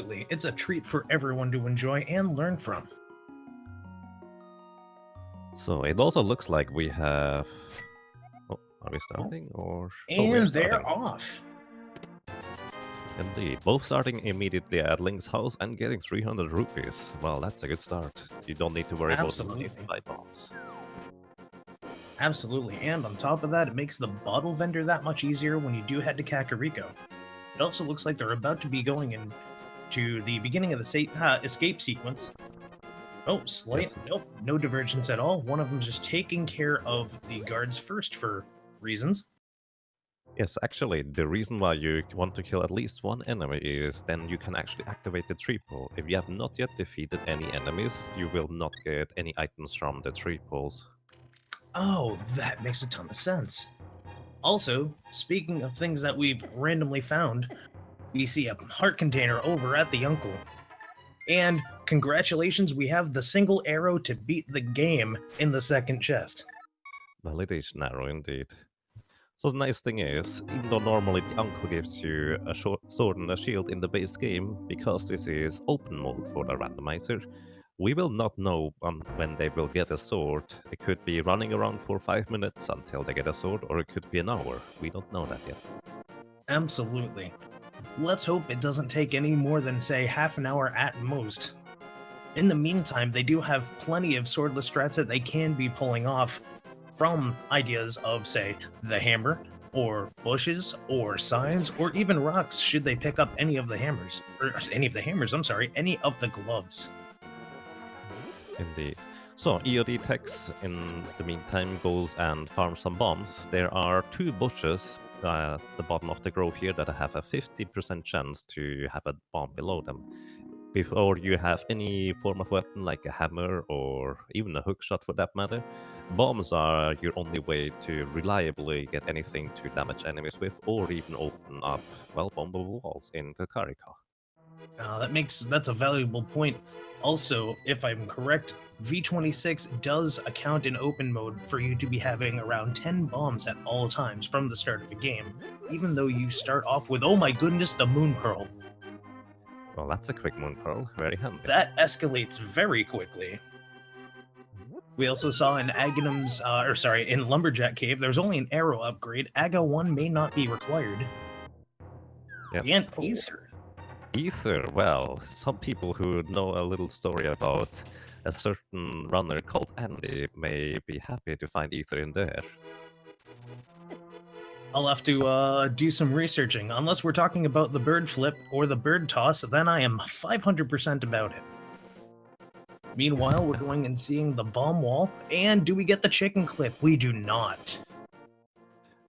Absolutely. It's a treat for everyone to enjoy and learn from. So it also looks like we have... Oh, are we starting or... Oh, we're And they're starting. off. Indeed. Both starting immediately at Link's house and getting 300 rupees. Well, that's a good start. You don't need to worry about the money to Absolutely. buy bombs. Absolutely. And on top of that, it makes the bottle vendor that much easier when you do head to Kakariko. It also looks like they're about to be going into the beginning of the escape sequence. Oh, slight. Yes. Nope, no divergence at all. One of them just taking care of the guards first for reasons. Yes, actually, the reason why you want to kill at least one enemy is then you can actually activate the tree pole. If you have not yet defeated any enemies, you will not get any items from the tree poles. Oh, that makes a ton of sense. Also, speaking of things that we've randomly found, we see a heart container over at the uncle. And congratulations, we have the single arrow to beat the game in the second chest. Well, it is narrow indeed. So the nice thing is, even though normally the uncle gives you a sword and a shield in the base game, because this is open mode for the randomizer, we will not know when they will get a sword. It could be running around for 5 minutes until they get a sword, or it could be an hour. We don't know that yet. Absolutely. Let's hope it doesn't take any more than, say, half an hour at most. In the meantime, they do have plenty of swordless strats that they can be pulling off from ideas of, say, the hammer, or bushes, or signs, or even rocks should they pick up any of the hammers. Or any of the hammers, I'm sorry, any of the gloves. Indeed. So EODTex, in the meantime, goes and farms some bombs. There are 2 bushes at the bottom of the grove here that have a 50% chance to have a bomb below them. Before you have any form of weapon like a hammer or even a hookshot for that matter, bombs are your only way to reliably get anything to damage enemies with or even open up, well, bombable walls in Kakariko. That's a valuable point. Also, if I'm correct, V26 does account in open mode for you to be having around 10 bombs at all times from the start of the game, even though you start off with, oh my goodness, the Moon Pearl. Well, that's a quick moon pearl, very handy. That escalates very quickly. We also saw in in Lumberjack Cave, there's only an arrow upgrade. Aga 1 may not be required. Yes. And Oh, Ether. Ether, well, some people who know a little story about a certain runner called Andy may be happy to find Ether in there. I'll have to do some researching. Unless we're talking about the bird flip or the bird toss, then I am 500% about it. Meanwhile, we're going and seeing the bomb wall. And do we get the chicken clip? We do not.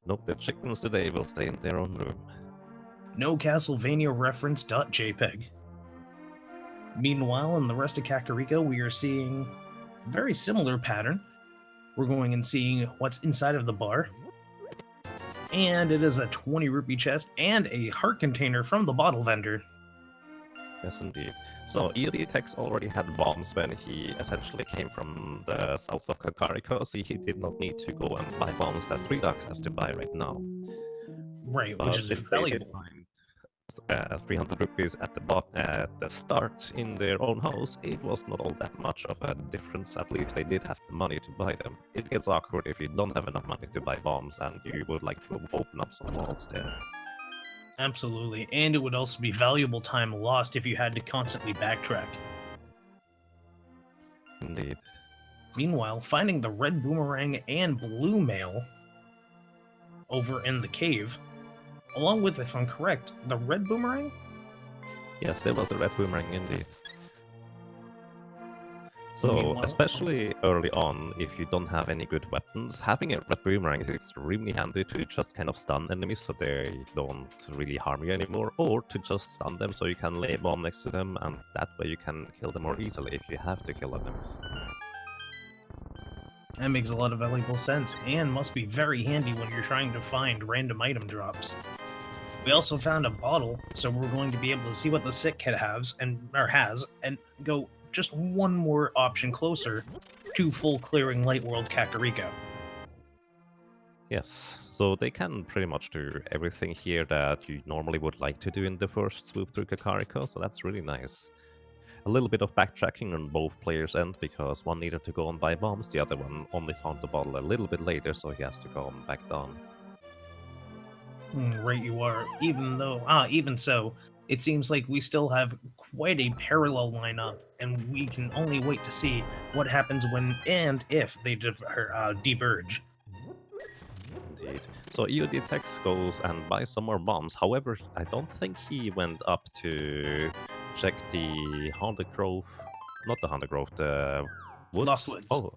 Nope, the chickens today will stay in their own room. No Castlevania reference.jpg. Meanwhile, in the rest of Kakariko, we are seeing a very similar pattern. We're going and seeing what's inside of the bar. And it is a 20 rupee chest and a heart container from the bottle vendor. Yes, indeed. So EODTex already had bombs when he essentially came from the south of Kakariko, so he did not need to go and buy bombs that ThreeDucks has to buy right now. Right, which But is since they did valuable. find 300 rupees at the start in their own house, it was not all that much of a difference. At least they did have the money to buy them. It gets awkward if you don't have enough money to buy bombs and you would like to open up some walls there. Absolutely, and it would also be valuable time lost if you had to constantly backtrack. Indeed. Meanwhile, finding the red boomerang and blue mail over in the cave, along with, if I'm correct, the red boomerang? Yes, there was the red boomerang indeed. So, Meanwhile, especially early on, if you don't have any good weapons, having a red boomerang is extremely handy to just kind of stun enemies so they don't really harm you anymore, or to just stun them so you can lay a bomb next to them, and that way you can kill them more easily if you have to kill enemies. that makes a lot of valuable sense, and must be very handy when you're trying to find random item drops. We also found a bottle, so we're going to be able to see what the sick kid has, and go just one more option closer to full clearing Light World Kakariko. Yes, So they can pretty much do everything here that you normally would like to do in the first swoop through Kakariko, so that's really nice. A little bit of backtracking on both players' end because one needed to go and buy bombs, the other one only found the bottle a little bit later, so he has to go on back down. Right, you are. Even so, it seems like we still have quite a parallel lineup, and we can only wait to see what happens when and if they diverge. Indeed. So EODTex goes and buys some more bombs. However, I don't think he went up to check the Haunted Grove. Not the Haunted Grove, the woods. Lost Woods. Oh,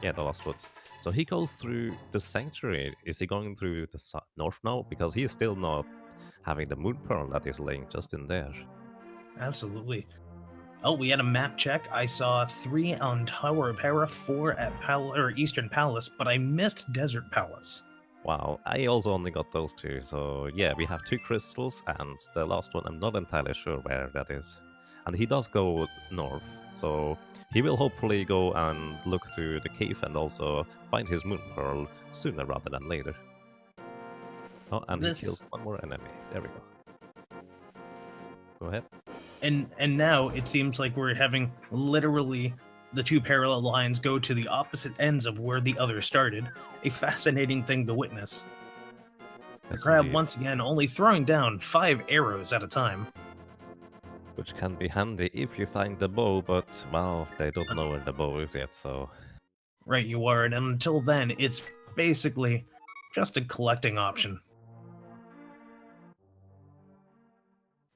yeah, the Lost Woods. So he goes through the Sanctuary. Is he going through the north now? Because he is still not having the Moon Pearl that is laying just in there. Absolutely. Oh, we had a map check. I saw 3 on Tower of Hera, 4 at Eastern Palace, but I missed Desert Palace. Wow, I also only got those 2. So yeah, we have 2 crystals, and the last one I'm not entirely sure where that is. And he does go north, so he will hopefully go and look through the cave and also find his Moon Pearl sooner rather than later. Oh, and he kills one more enemy. There we go. Go ahead. And now it seems like we're having literally the 2 parallel lines go to the opposite ends of where the other started. A fascinating thing to witness. The crab once again only throwing down 5 arrows at a time. Which can be handy if you find the bow, but, well, they don't know where the bow is yet, so... Right, you are, and until then, it's basically just a collecting option.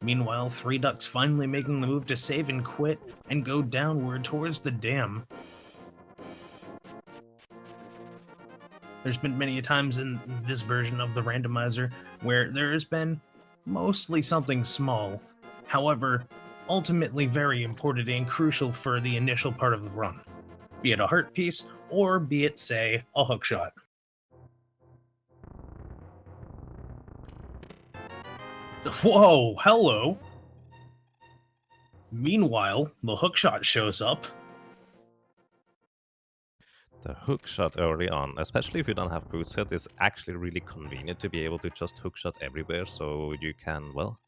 Meanwhile, ThreeDucks finally making the move to save and quit and go downward towards the dam. There's been many times in this version of the randomizer where there has been mostly something small, however, ultimately very important and crucial for the initial part of the run, be it a heart piece or be it, say, a hookshot. Whoa, hello! Meanwhile, the hookshot shows up. The hookshot early on, especially if you don't have boot set, is actually really convenient to be able to just hookshot everywhere, so you can, well,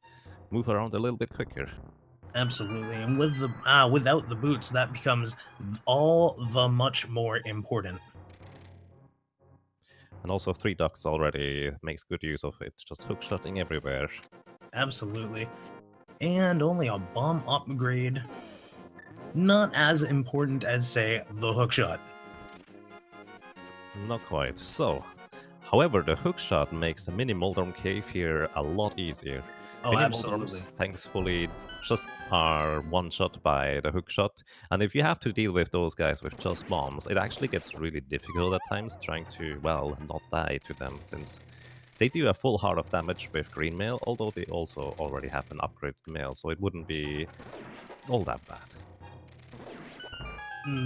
move around a little bit quicker. Absolutely, and with the without the boots, that becomes all the much more important. And also ThreeDucks already makes good use of it, just hookshotting everywhere. Absolutely. And only a bomb upgrade. Not as important as, say, the hookshot. Not quite. So, however, the hookshot makes the mini Moldorm cave here a lot easier. Oh, mini absolutely. Moldorms, thankfully, just are one-shot by the hookshot. And if you have to deal with those guys with just bombs, it actually gets really difficult at times trying to, well, not die to them, since they do a full heart of damage with green mail, although they also already have an upgraded mail, so it wouldn't be all that bad.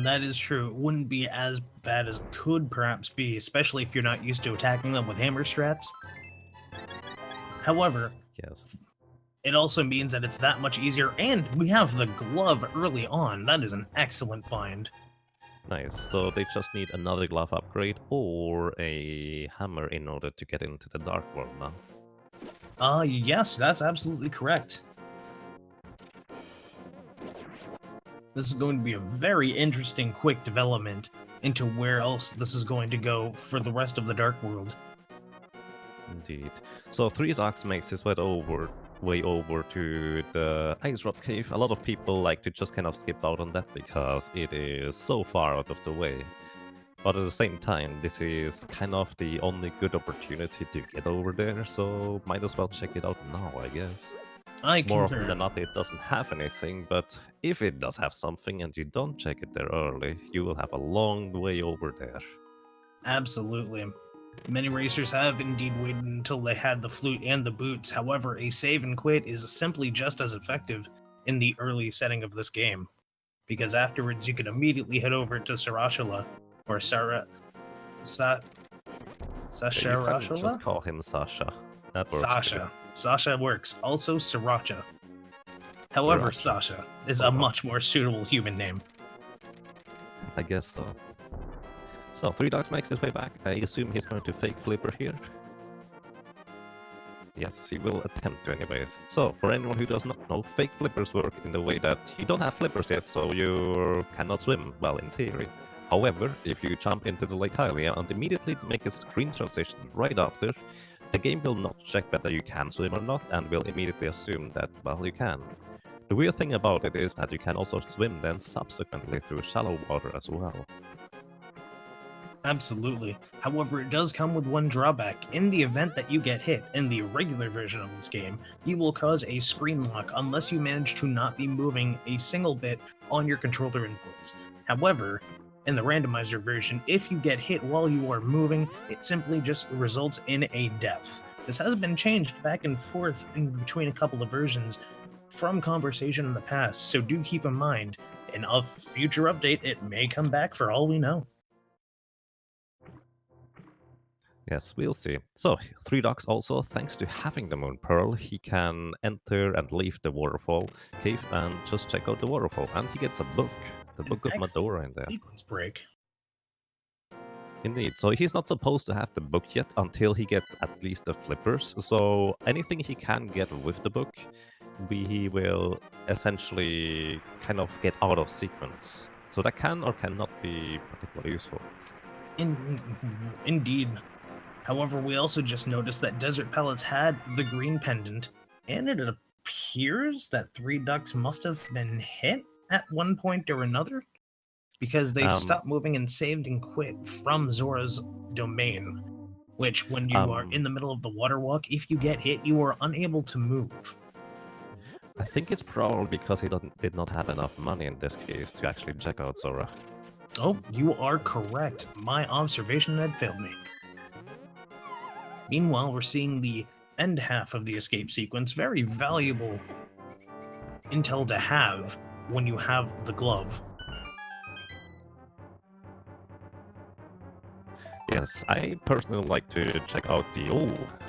That is true. It wouldn't be as bad as it could perhaps be, especially if you're not used to attacking them with hammer strats. However, Yes. it also means that it's that much easier, and we have the glove early on. That is an excellent find. Nice. So they just need another glove upgrade or a hammer in order to get into the Dark World now. Yes, that's absolutely correct. This is going to be a very interesting quick development into where else this is going to go for the rest of the Dark World. Indeed. So ThreeDucks makes his way over to the Ice Rod Cave. A lot of people like to just kind of skip out on that because it is so far out of the way. But at the same time, this is kind of the only good opportunity to get over there, so might as well check it out now, I guess. I More concur. often than not, it doesn't have anything, but if it does have something and you don't check it there early, you will have a long way over there. Absolutely. Many racers have indeed waited until they had the flute and the boots. However, a save and quit is simply just as effective in the early setting of this game, because afterwards you can immediately head over to Sarashula, or You can just call him Sasha. That works Sasha. too. Sasha works. Also Sriracha. However, Sriracha. Sasha is a Also. much more suitable human name. I guess so. So, ThreeDucks makes his way back. I assume he's going to fake Flipper here. Yes, he will attempt to anyways. So, for anyone who does not know, fake flippers work in the way that you don't have flippers yet, so you cannot swim, well, in theory. However, if you jump into the Lake Hylia and immediately make a screen transition right after, the game will not check whether you can swim or not, and will immediately assume that, well, you can. The weird thing about it is that you can also swim then subsequently through shallow water as well. Absolutely. However, it does come with one drawback. In the event that you get hit in the regular version of this game, you will cause a screen lock unless you manage to not be moving a single bit on your controller inputs. However, in the randomizer version, if you get hit while you are moving, it simply just results in a death. This has been changed back and forth in between a couple of versions from conversation in the past, so do keep in mind, in a future update, it may come back for all we know. Yes, we'll see. So, ThreeDucks also, thanks to having the Moon Pearl, he can enter and leave the waterfall cave and just check out the waterfall. And he gets a book, the Book of Excellent Medora in there. sequence break. Indeed. So he's not supposed to have the book yet until he gets at least the flippers. So anything he can get with the book, he will essentially kind of get out of sequence. So that can or cannot be particularly useful. Indeed. However, we also just noticed that Desert Palace had the green pendant, and it appears that ThreeDucks must have been hit at one point or another, because they stopped moving and saved and quit from Zora's domain, which, when you are in the middle of the water walk, if you get hit, you are unable to move. I think it's probably because he did not have enough money in this case to actually check out Zora. Oh, you are correct. My observation had failed me. Meanwhile, we're seeing the end half of the escape sequence. Very valuable intel to have when you have the glove. Yes, I personally like to check out the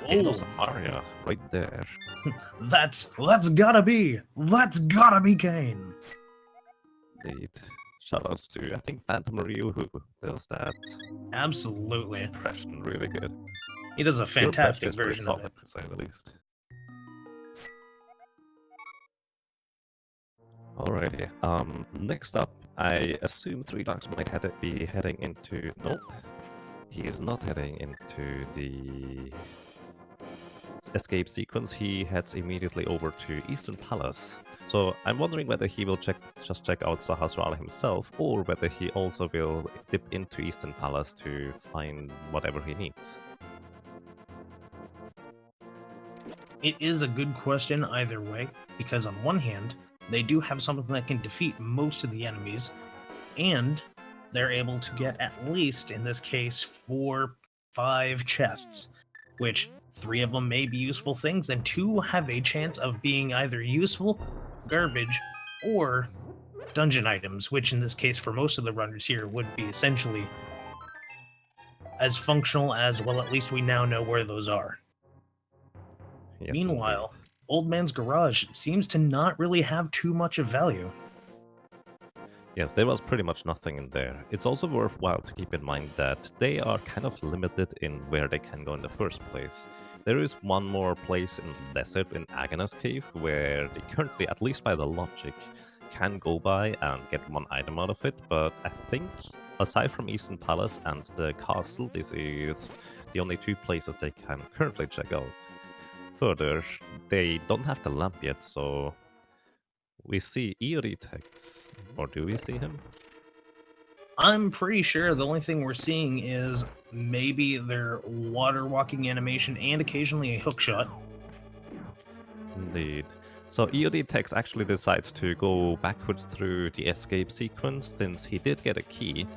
Ganos Aria right there. That's gotta be Kane. Indeed. Shoutouts to, I think, Phantom Ryu, who does that. Absolutely. Impression really good. He does a fantastic version of it. To say the least. Alrighty. Next up, I assume ThreeDucks might be heading into. Nope. He is not heading into the escape sequence. He heads immediately over to Eastern Palace. So I'm wondering whether he will just check out Sahasrara himself, or whether he also will dip into Eastern Palace to find whatever he needs. It is a good question either way, because on one hand, they do have something that can defeat most of the enemies, and they're able to get at least, in this case, 4-5 chests, which 3 of them may be useful things, and 2 have a chance of being either useful, garbage, or dungeon items, which in this case for most of the runners here would be essentially as functional as, well, at least we now know where those are. Yes, Meanwhile, indeed. Old Man's Garage seems to not really have too much of value. Yes, there was pretty much nothing in there. It's also worthwhile to keep in mind that they are kind of limited in where they can go in the first place. There is one more place in the desert in Agana's Cave where they currently, at least by the logic, can go by and get one item out of it, but I think aside from Eastern Palace and the castle, this is the only 2 places they can currently check out. Further, they don't have the lamp yet, so we see EODTex, or do we see him? I'm pretty sure the only thing we're seeing is maybe their water walking animation and occasionally a hookshot. Indeed. So EODTex actually decides to go backwards through the escape sequence since he did get a key,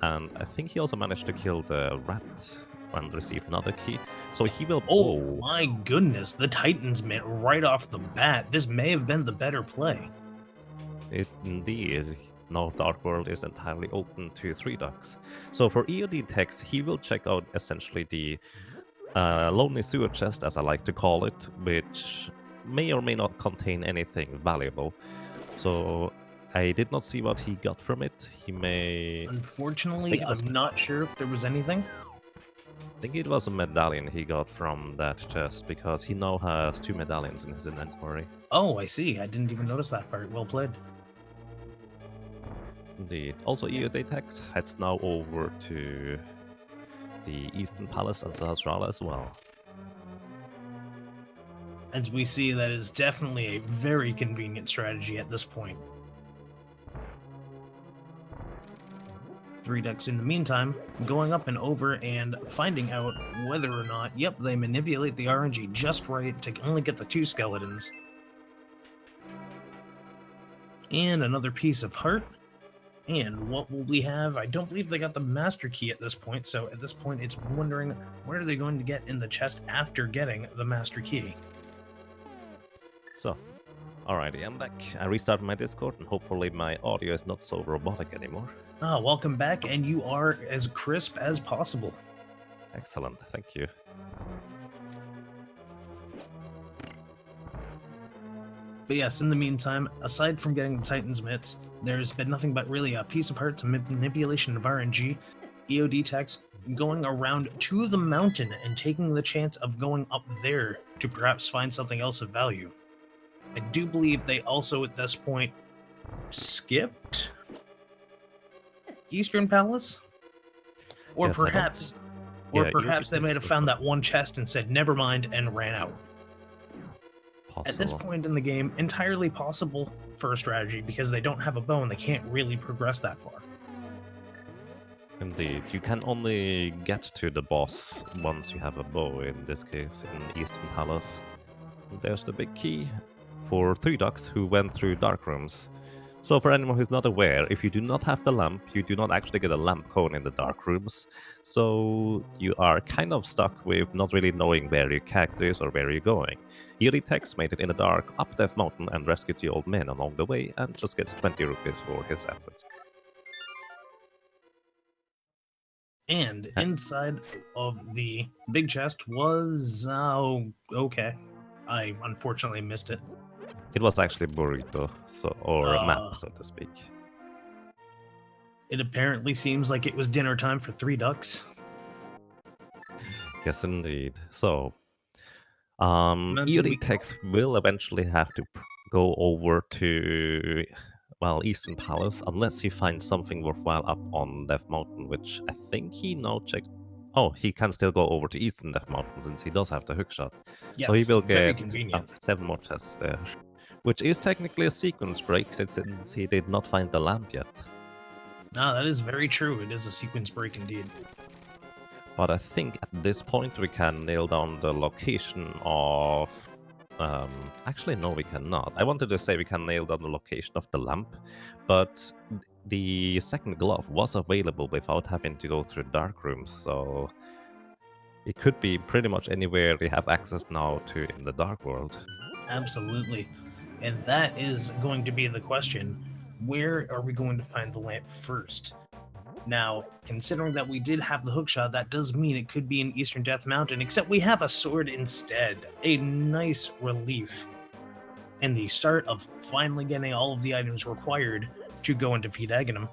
and I think he also managed to kill the rat and receive another key. So he will. Oh my goodness, the Titans met right off the bat. This may have been the better play. It indeed is. Now Dark World is entirely open to ThreeDucks. So for EODTex, he will check out essentially the Lonely Sewer Chest, as I like to call it, which may or may not contain anything valuable. So I did not see what he got from it. He may. Unfortunately, I'm not sure if there was anything. think it was a medallion he got from that chest because he now has 2 medallions in his inventory. Oh, I see. I didn't even notice that part. Well played. Indeed. Also, EODTex heads now over to the Eastern Palace and Sahasrara as well. As we see, that is definitely a very convenient strategy at this point. ThreeDucks in the meantime, going up and over and finding out whether or not, yep, they manipulate the RNG just right to only get the 2 skeletons. And another piece of heart. And what will we have? I don't believe they got the master key at this point, so at this point it's wondering what are they going to get in the chest after getting the master key. So, alrighty, I'm back. I restarted my Discord and hopefully my audio is not so robotic anymore. Welcome back, and you are as crisp as possible. Excellent, thank you. But yes, in the meantime, aside from getting the Titan's Mitts, there's been nothing but really a piece of heart to manipulation of RNG, EODTex going around to the mountain and taking the chance of going up there to perhaps find something else of value. I do believe they also at this point skipped Eastern Palace? Or Yes, perhaps they might have found that one chest and said never mind and ran out. Possible. At this point in the game, entirely possible for a strategy because they don't have a bow and they can't really progress that far. Indeed, you can only get to the boss once you have a bow, in this case, in Eastern Palace. And there's the big key for ThreeDucks who went through dark rooms. So for anyone who's not aware, if you do not have the lamp, you do not actually get a lamp cone in the dark rooms. So you are kind of stuck with not really knowing where your character is or where you're going. EODTex made it in the dark up Death Mountain and rescued the old man along the way and just gets 20 rupees for his efforts. And inside of the big chest was... okay. I unfortunately missed it. It was actually burrito, or a map, so to speak. It apparently seems like it was dinner time for ThreeDucks. Yes, indeed. So, EODTex will eventually have to go over to, well, Eastern Palace, unless he finds something worthwhile up on Death Mountain, which I think he now checked. Oh, he can still go over to Eastern Death Mountain since he does have the hookshot. Yes, so he will very get convenient. 7 more tests there, which is technically a sequence break since he did not find the lamp yet. That is very true. It is a sequence break indeed. But I think at this point we can nail down the location of... actually, no, we cannot. I wanted to say we can nail down the location of the lamp, but the second glove was available without having to go through dark rooms, so it could be pretty much anywhere we have access now to in the dark world. Absolutely. And that is going to be the question. Where are we going to find the lamp first? Now, considering that we did have the hookshot, that does mean it could be in Eastern Death Mountain, except we have a sword instead. A nice relief. And the start of finally getting all of the items required to go and defeat Aghanim.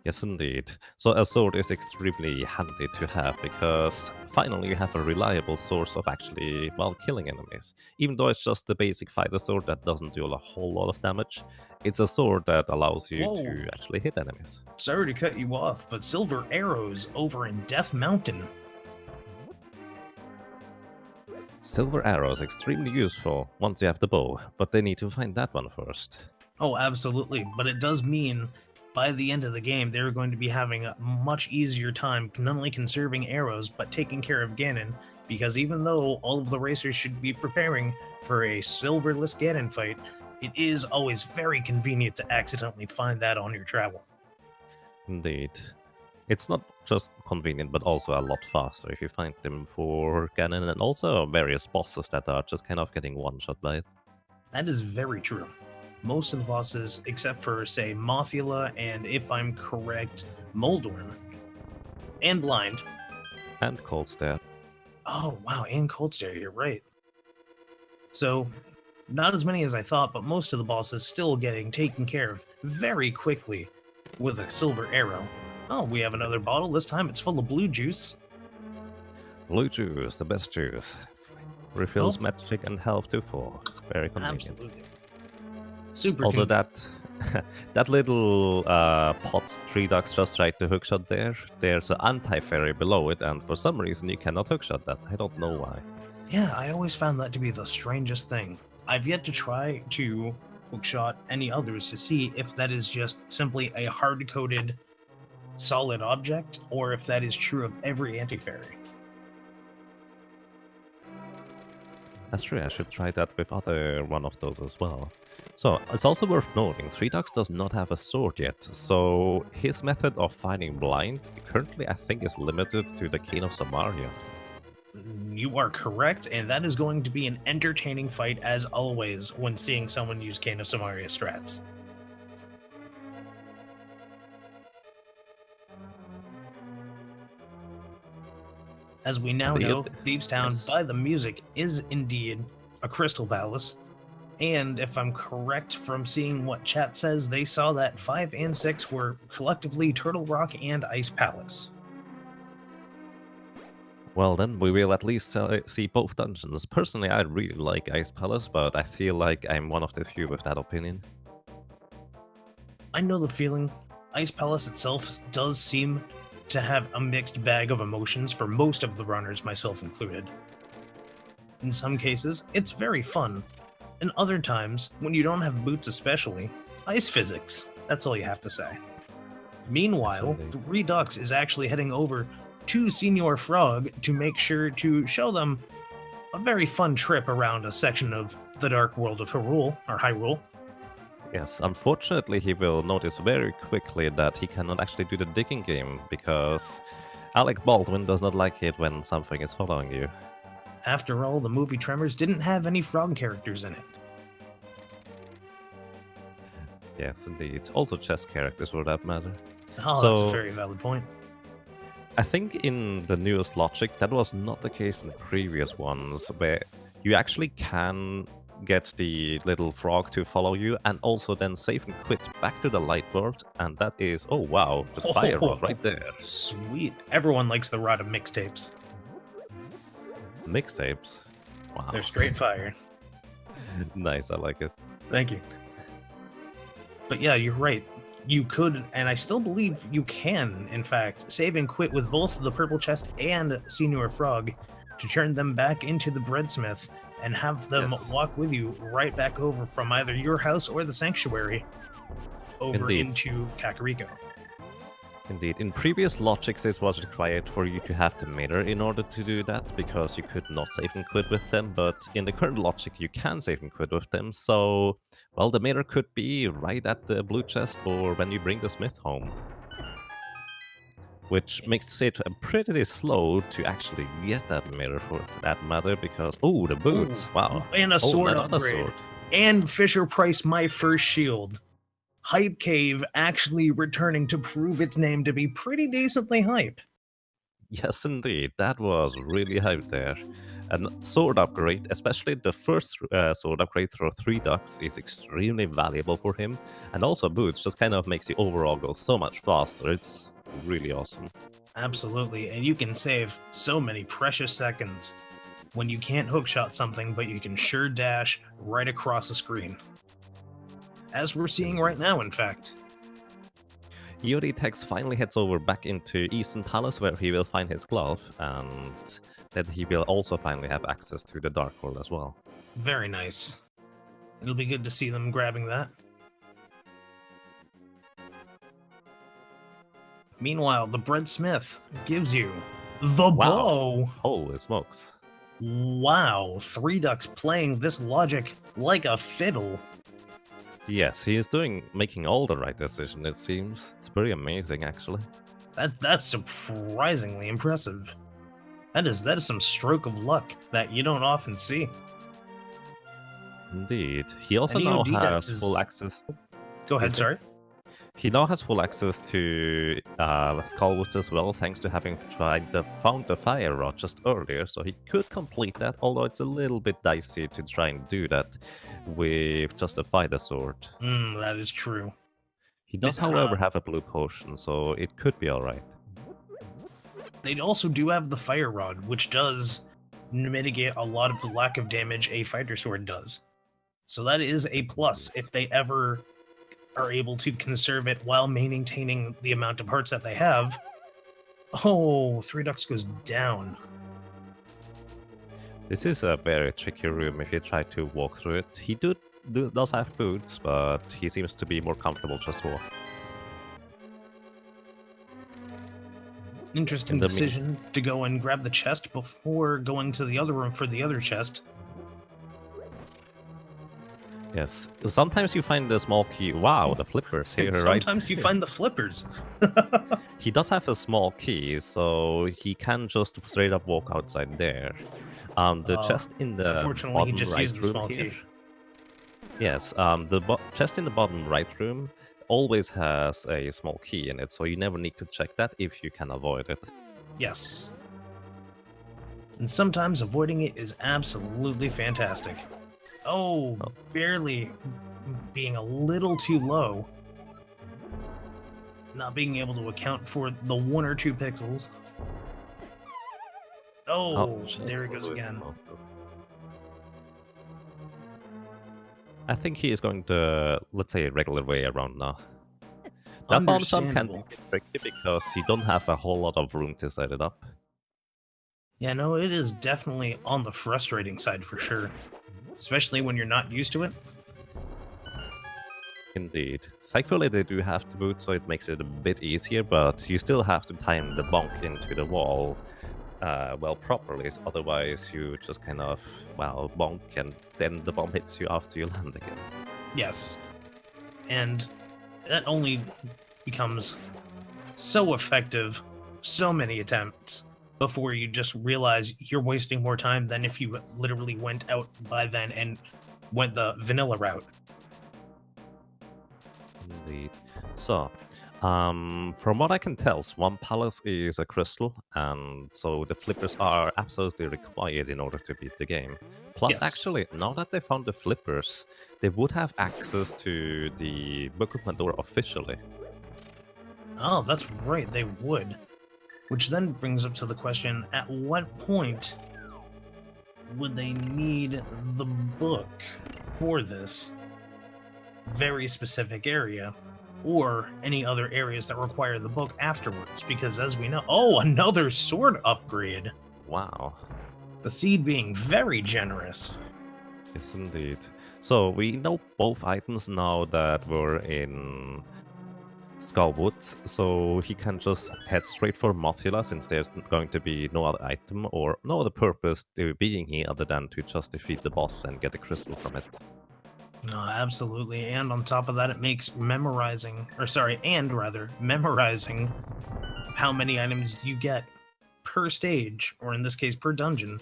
Yes, indeed. So a sword is extremely handy to have, because finally you have a reliable source of actually, well, killing enemies. Even though it's just the basic fighter sword that doesn't do a whole lot of damage, it's a sword that allows you to actually hit enemies. Sorry to cut you off, but silver arrows over in Death Mountain. Silver arrows extremely useful once you have the bow, but they need to find that one first. Oh, absolutely. But it does mean by the end of the game, they're going to be having a much easier time not only conserving arrows, but taking care of Ganon, because even though all of the racers should be preparing for a silverless Ganon fight, it is always very convenient to accidentally find that on your travel. Indeed. It's not just convenient, but also a lot faster if you find them for Ganon and also various bosses that are just kind of getting one-shot by it. That is very true. Most of the bosses, except for, say, Mothula and, if I'm correct, Moldorm. And Blind. And Cold Stare. Oh, wow, and Cold Stare, you're right. So, not as many as I thought, but most of the bosses still getting taken care of very quickly with a silver arrow. Oh, we have another bottle. This time it's full of blue juice. Blue juice, the best juice. Refills Oh, magic and health to 4. Very convenient. absolutely. Super Also, convenient. that little pot ThreeDucks just right to hookshot there. There's an anti-fairy below it, and for some reason you cannot hookshot that. I don't know why. Yeah, I always found that to be the strangest thing. I've yet to try to hookshot any others to see if that is just simply a hard-coded solid object, or if that is true of every anti-fairy. That's true, I should try that with other one of those as well. So, it's also worth noting, ThreeDucks does not have a sword yet, so his method of fighting blind currently I think is limited to the King of Samaria. You are correct, and that is going to be an entertaining fight as always when seeing someone use Kane of Samaria strats. As we now And the know, EOD Thieves Town, yes. by the music, is indeed a crystal palace. And if I'm correct from seeing what chat says, they saw that 5 and 6 were collectively Turtle Rock and Ice Palace. Well, then we will at least see both dungeons. Personally, I really like Ice Palace, but I feel like I'm one of the few with that opinion. I know the feeling. Ice Palace itself does seem to have a mixed bag of emotions for most of the runners, myself included. In some cases, it's very fun. In other times, when you don't have boots especially, ice physics. That's all you have to say. Meanwhile, Yes, ThreeDucks is actually heading over to Senior Frog to make sure to show them a very fun trip around a section of the Dark World of Hyrule, or Hyrule. Yes, unfortunately, he will notice very quickly that he cannot actually do the digging game because Alec Baldwin does not like it when something is following you. After all, the movie Tremors didn't have any frog characters in it. Yes, indeed. Also, chess characters for that matter. Oh, that's a very valid point. I think in the newest logic, that was not the case in previous ones, where you actually can get the little frog to follow you and also then save and quit back to the light world, and that is, oh wow, the fire rod right there. Sweet. Everyone likes the rod of mixtapes. Mixtapes. Wow. They're straight fire. Nice, I like it. Thank you. But yeah, you're right. You could, and I still believe you can, in fact, save and quit with both the Purple Chest and Senior Frog to turn them back into the Breadsmith and have them walk with you right back over from either your house or the Sanctuary over into Kakariko. Indeed. In previous logics, it was required for you to have the mirror in order to do that, because you could not save and quit with them, but in the current logic, you can save and quit with them, so, well, the mirror could be right at the blue chest or when you bring the smith home. Which makes it pretty slow to actually get that mirror for that matter, because, oh, the boots, wow. And a sword upgrade. Sword. And Fisher Price, my first shield. Hype Cave actually returning to prove its name to be pretty decently hype. Yes, indeed. That was really hype there. And sword upgrade, especially the first sword upgrade for ThreeDucks, is extremely valuable for him. And also boots just kind of makes the overall go so much faster. It's really awesome. Absolutely. And you can save so many precious seconds when you can't hookshot something, but you can sure dash right across the screen. As we're seeing right now, in fact. EODTex finally heads over back into Eastern Palace, where he will find his glove, and then he will also finally have access to the Dark World as well. Very nice. It'll be good to see them grabbing that. Meanwhile, the Breadsmith gives you the bow. Holy smokes. Wow, ThreeDucks playing this logic like a fiddle. Yes, he is making all the right decisions, it seems. It's pretty amazing, actually. That's surprisingly impressive. That is some stroke of luck that you don't often see. Indeed. He also now has full access... Go ahead, sorry. He now has full access to Skullwood as well, thanks to having found the fire rod just earlier, so he could complete that, although it's a little bit dicey to try and do that with just a fighter sword. That is true. He does, however, have a blue potion, so it could be alright. They also do have the Fire Rod, which does mitigate a lot of the lack of damage a fighter sword does. So that is a plus if they ever are able to conserve it while maintaining the amount of hearts that they have. Oh, ThreeDucks goes down. This is a very tricky room if you try to walk through it. He does have boots, but he seems to be more comfortable just walk. Interesting decision to go and grab the chest before going to the other room for the other chest. Yes, sometimes you find the small key. Wow, the flippers here, right? Sometimes you find the flippers. He does have a small key, so he can just straight up walk outside there. The chest in the Unfortunately, he bottom just right used the room small here. key. Yes, the chest in the bottom right room always has a small key in it, so you never need to check that if you can avoid it. Yes. And sometimes avoiding it is absolutely fantastic. Oh, barely being a little too low. Not being able to account for the 1 or 2 pixels. Oh, there it goes again. I think he is going the, let's say, regular way around now. That bomb jump can be tricky because you don't have a whole lot of room to set it up. Yeah, no, it is definitely on the frustrating side for sure. Especially when you're not used to it. Indeed. Thankfully they do have the boot, so it makes it a bit easier, but you still have to time the bonk into the wall well properly, otherwise you just kind of, well, bonk and then the bomb hits you after you land again. Yes. And that only becomes so effective so many attempts before you just realize you're wasting more time than if you literally went out by then and went the vanilla route. Indeed. So, from what I can tell, Swamp Palace is a crystal, and so the flippers are absolutely required in order to beat the game. Plus, Yes. actually, now that they found the flippers, they would have access to the Book of Pandora officially. Oh, that's right, they would. Which then brings up to the question, at what point would they need the book for this very specific area? Or any other areas that require the book afterwards? Because as we know... Oh, another sword upgrade! Wow. The seed being very generous. Yes, indeed. So, we know both items now that were in Skullwood, so he can just head straight for Mothula since there's going to be no other item or no other purpose to being here other than to just defeat the boss and get a crystal from it. No, absolutely. And on top of that, it makes memorizing how many items you get per stage, or in this case per dungeon,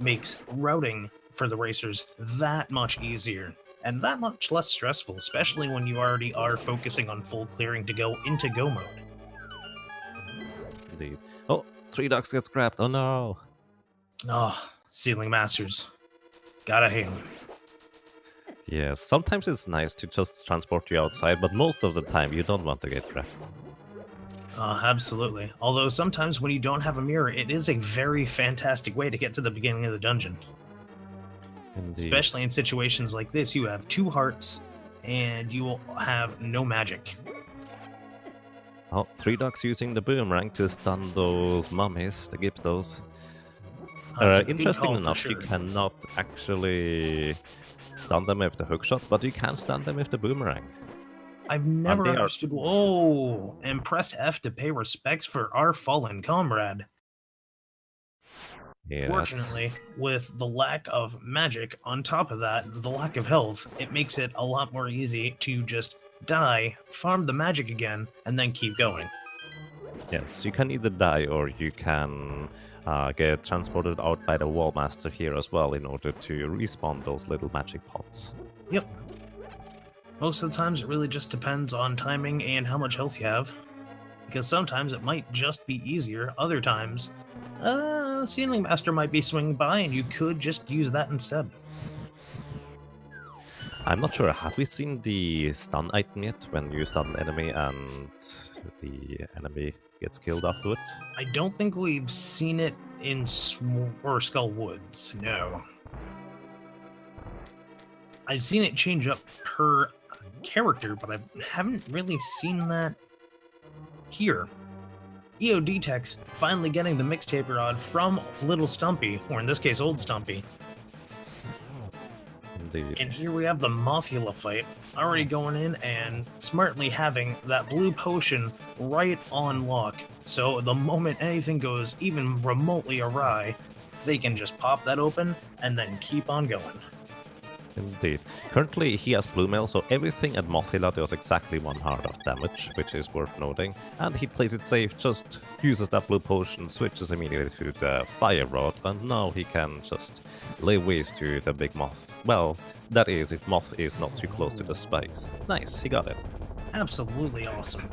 makes routing for the racers that much easier. And that much less stressful, especially when you already are focusing on full clearing to go into go mode. Indeed. Oh, ThreeDucks gets grabbed. Oh no. Oh, Ceiling Masters. Gotta hate them. Yes, sometimes it's nice to just transport you outside, but most of the time you don't want to get grabbed. Absolutely. Although sometimes when you don't have a mirror, it is a very fantastic way to get to the beginning of the dungeon. Indeed. Especially in situations like this, you have 2 hearts, and you will have no magic. Oh, ThreeDucks using the boomerang to stun those mummies, the Gyptos. Interesting enough, you cannot actually stun them with the hookshot, but you can stun them with the boomerang. I've never understood... Oh, and press F to pay respects for our fallen comrade. Yeah, fortunately, with the lack of magic, on top of that, the lack of health, it makes it a lot more easy to just die, farm the magic again, and then keep going. Yes, you can either die or you can get transported out by the Wallmaster here as well in order to respawn those little magic pots. Yep. Most of the times it really just depends on timing and how much health you have. Because sometimes it might just be easier, other times, Ceiling Master might be swinging by and you could just use that instead. I'm not sure. Have we seen the stun item yet when you stun an enemy and the enemy gets killed afterwards? I don't think we've seen it in Skull Woods, no. I've seen it change up per character, but I haven't really seen that here. EODTex finally getting the mixtape rod from Little Stumpy, or in this case, Old Stumpy. Indeed. And here we have the Mothula fight, already going in and smartly having that blue potion right on lock. So the moment anything goes even remotely awry, they can just pop that open and then keep on going. Indeed. Currently, he has Blue Mail, so everything at Mothila does exactly 1 heart of damage, which is worth noting. And he plays it safe, just uses that blue potion, switches immediately to the Fire Rod, and now he can just lay waste to the big Moth. Well, that is, if Moth is not too close to the spikes. Nice, he got it. Absolutely awesome.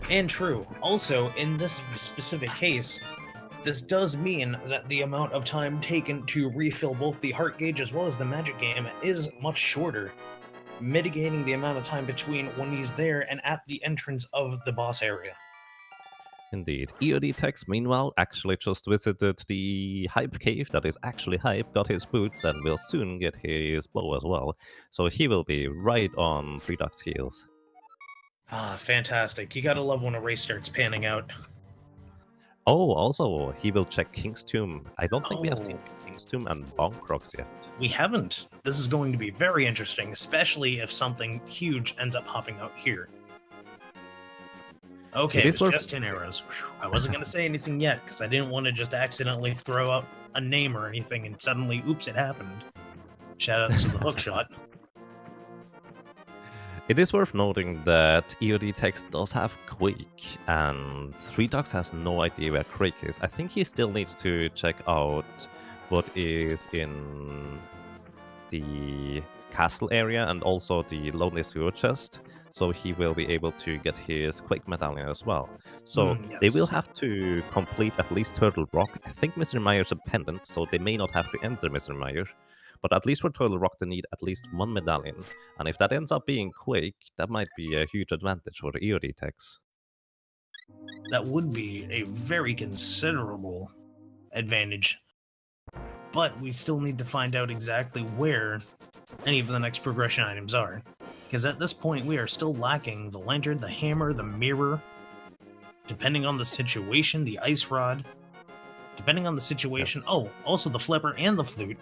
And true. Also, in this specific case, this does mean that the amount of time taken to refill both the heart gauge as well as the magic game is much shorter, mitigating the amount of time between when he's there and at the entrance of the boss area. Indeed. EODTex, meanwhile, actually just visited the Hype Cave that is actually Hype, got his boots, and will soon get his bow as well. So he will be right on ThreeDucks' heels. Ah, fantastic. You gotta love when a race starts panning out. Oh, also, he will check King's Tomb. I don't think we have seen Oh, King's Tomb and Bonk Rocks yet. we haven't. This is going to be very interesting, especially if something huge ends up popping out here. Okay, It it is was worth... just 10 arrows. Whew. I wasn't going to say anything yet, because I didn't want to just accidentally throw out a name or anything, and suddenly, oops, it happened. Shoutouts to the hookshot. It is worth noting that EODTex does have Quake, and ThreeDucks has no idea where Quake is. I think he still needs to check out what is in the castle area and also the Lonely Sewer chest, so he will be able to get his Quake medallion as well. So they will Yes. have to complete at least Turtle Rock. I think Mr. Meyer's a pendant, so they may not have to enter Mr. Meyer. But at least for Turtle Rock, they need at least 1 medallion. And if that ends up being Quake, that might be a huge advantage for the EODTex. That would be a very considerable advantage. But we still need to find out exactly where any of the next progression items are. Because at this point, we are still lacking the lantern, the hammer, the mirror, depending on the situation, the ice rod, depending on the situation. Yes. Oh, also the flipper and the flute.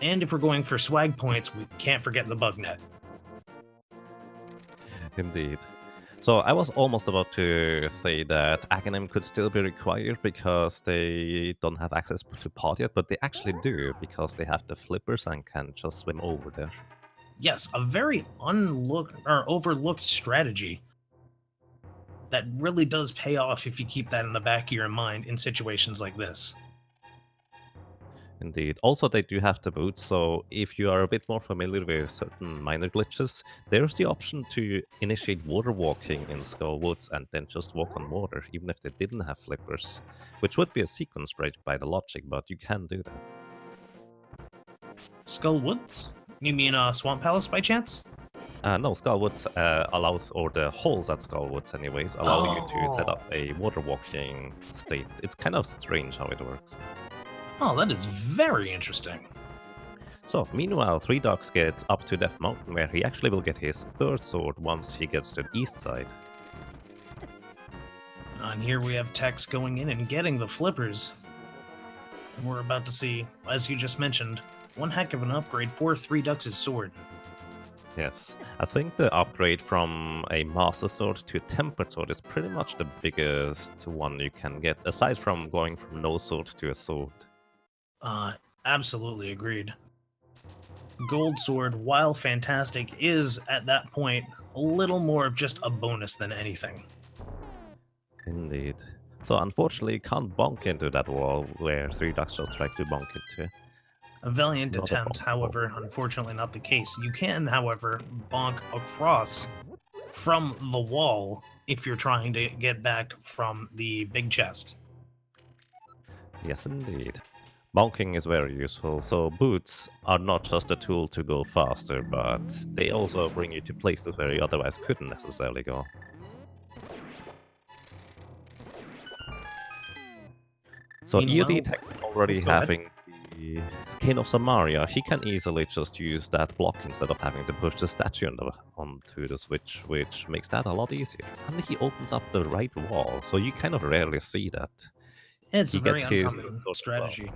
And if we're going for swag points, we can't forget the bug net. Indeed. So I was almost about to say that Aghanim could still be required because they don't have access to pot yet, but they actually do because they have the flippers and can just swim over there. Yes, a very overlooked strategy that really does pay off if you keep that in the back of your mind in situations like this. Indeed. Also, they do have the boots, so if you are a bit more familiar with certain minor glitches, there's the option to initiate water walking in Skull Woods and then just walk on water, even if they didn't have flippers, which would be a sequence break by the logic, but you can do that. Skull Woods? You mean Swamp Palace by chance? No, Skull Woods allows, or the holes at Skull Woods anyways, allow you to set Oh. up a water walking state. It's kind of strange how it works. Oh, that is very interesting. So, meanwhile, ThreeDucks gets up to Death Mountain, where he actually will get his third sword once he gets to the east side. And here we have Tex going in and getting the flippers. And we're about to see, as you just mentioned, one heck of an upgrade for ThreeDucks' sword. Yes, I think the upgrade from a Master Sword to a Tempered Sword is pretty much the biggest one you can get, aside from going from no sword to a sword. Absolutely agreed. Gold Sword, while fantastic, is at that point a little more of just a bonus than anything. Indeed. So unfortunately, you can't bonk into that wall where ThreeDucks just tried to bonk into. A valiant Not a attempt, bonk wall. however, unfortunately not the case. You can, however, bonk across from the wall if you're trying to get back from the big chest. Yes, indeed. Bonking is very useful, so boots are not just a tool to go faster, but they also bring you to places where you otherwise couldn't necessarily go. So Meanwhile, EODTex already go ahead. having the King of Samaria, he can easily just use that block instead of having to push the statue onto the switch, which makes that a lot easier. And he opens up the right wall, so you kind of rarely see that. It's a He gets very his uncommon sword as well. strategy.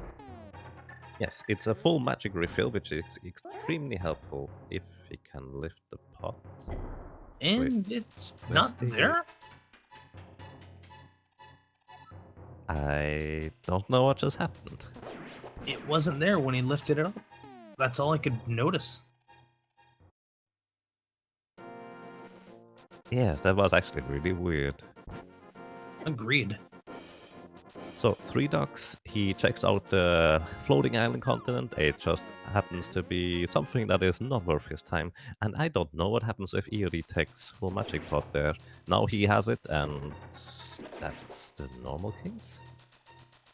Yes, it's a full magic refill, which is extremely helpful if he can lift the pot. Wait, And it's where's not the... there? I don't know what just happened. It wasn't there when he lifted it up. That's all I could notice. Yes, that was actually really weird. Agreed. So, ThreeDucks, he checks out the floating island continent. It just happens to be something that is not worth his time. And I don't know what happens if EODTex full magic pot there. Now he has it, and that's the normal case?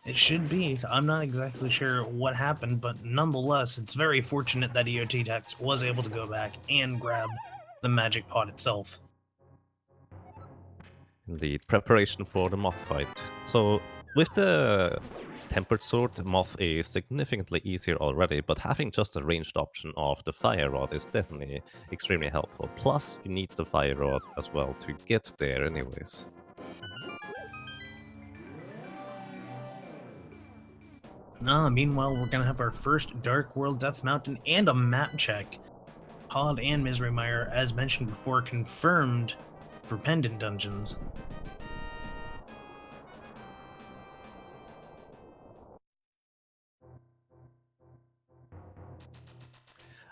It should be. I'm not exactly sure what happened, but nonetheless, it's very fortunate that EOTex was able to go back and grab the magic pot itself. Indeed, preparation for the moth fight. So, with the tempered sword, moth is significantly easier already, but having just a ranged option of the fire rod is definitely extremely helpful. Plus, you need the fire rod as well to get there anyways. Meanwhile, we're gonna have our first Dark World Death Mountain and a map check. Pod and Misery Mire, as mentioned before, confirmed for Pendant Dungeons.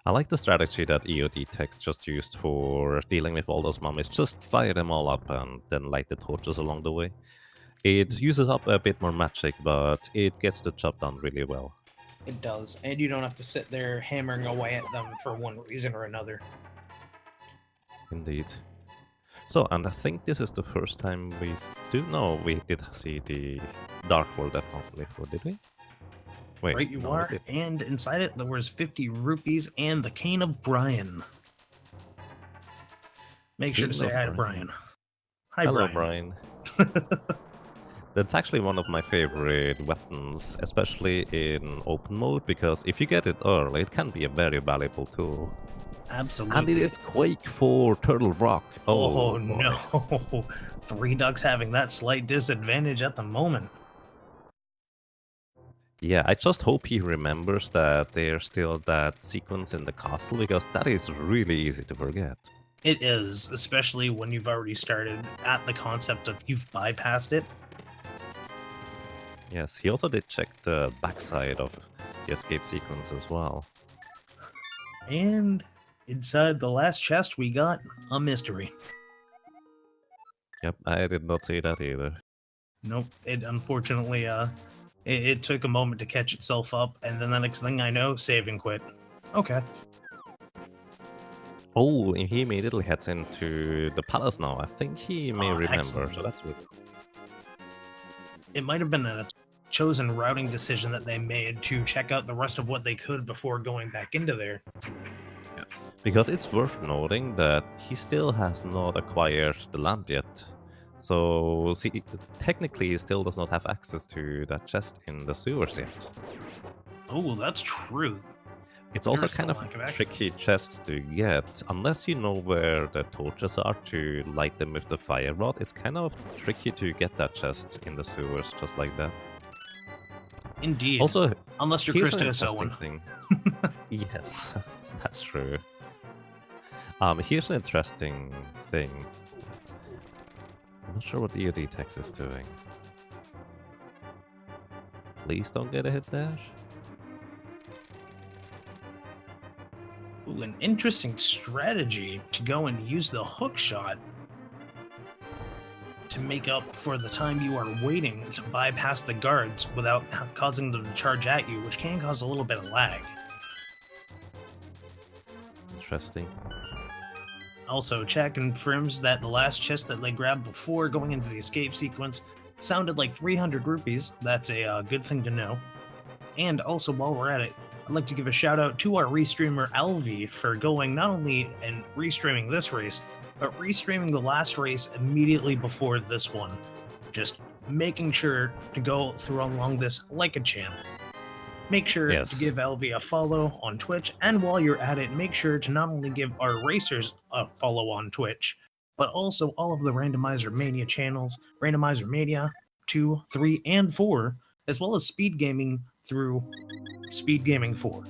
I like the strategy that EODTex just used for dealing with all those mummies. Just fire them all up and then light the torches along the way. It uses up a bit more magic, but it gets the job done really well. It does, and you don't have to sit there hammering away at them for one reason or another. Indeed. So, and I think this is the first time we do know we did see the Dark World Death Mountain before, did we? Wait, Right you no, are, we did. and inside it there was 50 rupees and the cane of Brian. Make sure to say hi to Brian. Hi, Hello, Brian. That's actually one of my favorite weapons, especially in open mode, because if you get it early, it can be a very valuable tool. Absolutely. And it is Quake for Turtle Rock. Oh, boy. no. ThreeDucks having that slight disadvantage at the moment. Yeah, I just hope he remembers that there's still that sequence in the castle, because that is really easy to forget. It is, especially when you've already started at the concept of you've bypassed it. Yes, he also did check the backside of the escape sequence as well. And inside the last chest, we got a mystery. Yep, I did not see that either. Nope, it unfortunately, it took a moment to catch itself up, and then the next thing I know, save and quit. Okay. Oh, and he immediately heads into the palace now. I think he may remember, excellent. so that's good. It might have been a chosen routing decision that they made to check out the rest of what they could before going back into there. Yes. Because it's worth noting that he still has not acquired the lamp yet. So, see, technically he still does not have access to that chest in the sewers yet. Oh, that's true. It's also There's kind still of lack of a tricky access. chest to get. Unless you know where the torches are to light them with the fire rod, it's kind of tricky to get that chest in the sewers just like that. Indeed. Also, Unless you're here's an Christos interesting Owen. thing. Yes, that's true. Here's an interesting thing. I'm not sure what the EODTex is doing. Please don't get a hit there. Ooh, an interesting strategy to go and use the hook shot to make up for the time you are waiting to bypass the guards without causing them to charge at you, which can cause a little bit of lag. Interesting. Also, chat confirms that the last chest that they grabbed before going into the escape sequence sounded like 300 rupees. That's a good thing to know. And also, while we're at it, I'd like to give a shout out to our restreamer Elvi for going not only and restreaming this race, but restreaming the last race immediately before this one. Just making sure to go through along this like a champ. Make sure Yes. to give Elvi a follow on Twitch, and while you're at it, make sure to not only give our racers a follow on Twitch, but also all of the Randomizer Mania channels, Randomizer Mania 2, 3, and 4, as well as Speed Gaming through Speed Gaming 4.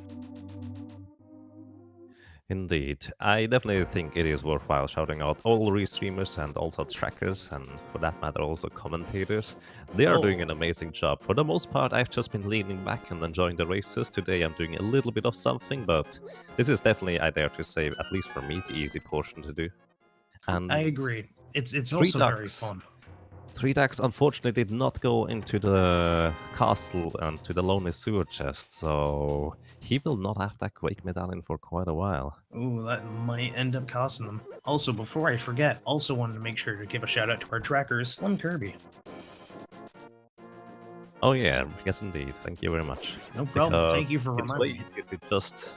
Indeed. I definitely think it is worthwhile shouting out all restreamers and also trackers, and for that matter also commentators. They are doing an amazing job. For the most part, I've just been leaning back and enjoying the races. Today I'm doing a little bit of something, but this is definitely, I dare to say, at least for me, the easy portion to do. And I agree. It's also very ThreeDucks. fun. ThreeDucks unfortunately did not go into the castle and to the lonely sewer chest, so he will not have that Quake medallion for quite a while. Ooh, that might end up costing them. Also, before I forget, also wanted to make sure to give a shout out to our trackers, Slim Kirby. Oh yeah, yes indeed. Thank you very much. No problem. Because Thank you for it's way reminding me. easier to just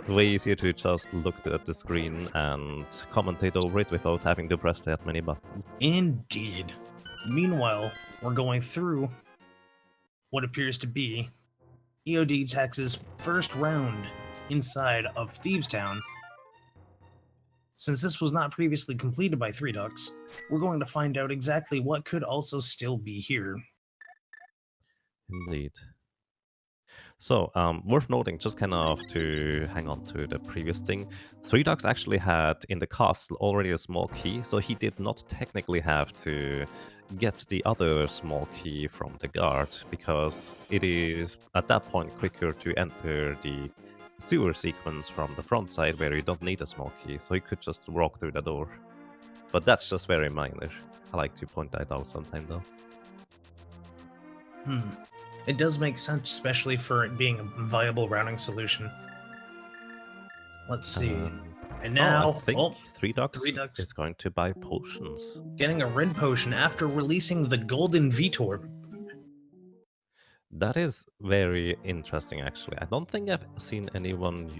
way easier to just look at the screen and commentate over it without having to press that many buttons. Indeed. Meanwhile, we're going through what appears to be EODTex's first round inside of Thieves Town. Since this was not previously completed by ThreeDucks, we're going to find out exactly what could also still be here. Indeed. So, worth noting, just kind of to hang on to the previous thing, ThreeDucks actually had in the castle already a small key, so he did not technically have to get the other small key from the guard, because it is at that point quicker to enter the sewer sequence from the front side where you don't need a small key, so he could just walk through the door. But that's just very minor. I like to point that out sometime though. It does make sense, especially for it being a viable routing solution. Let's see. And now, I think ThreeDucks is going to buy potions. Getting a red potion after releasing the Golden Vitor. That is very interesting, actually. I don't think I've seen anyone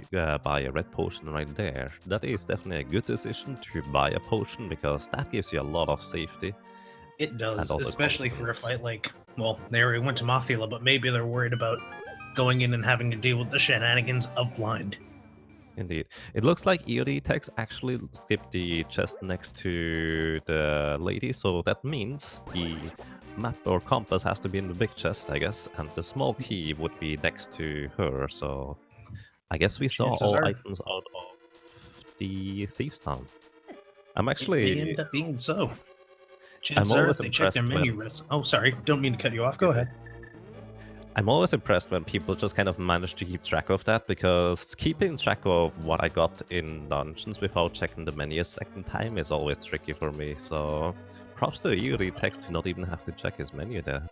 buy a red potion right there. That is definitely a good decision to buy a potion, because that gives you a lot of safety. It does, especially for a fight like, well, they already went to Mothula, but maybe they're worried about going in and having to deal with the shenanigans of Blind. Indeed. It looks like EODTex actually skipped the chest next to the lady, so that means the map or compass has to be in the big chest, I guess, and the small key would be next to her, so I guess we saw all items out of the Thieves' Town. I'm actually... It may end up being so. Chances are if they check their menu risks... Oh, sorry, don't mean to cut you off, go ahead. I'm always impressed when people just kind of manage to keep track of that, because keeping track of what I got in dungeons without checking the menu a second time is always tricky for me, so props to EODTex to not even have to check his menu there.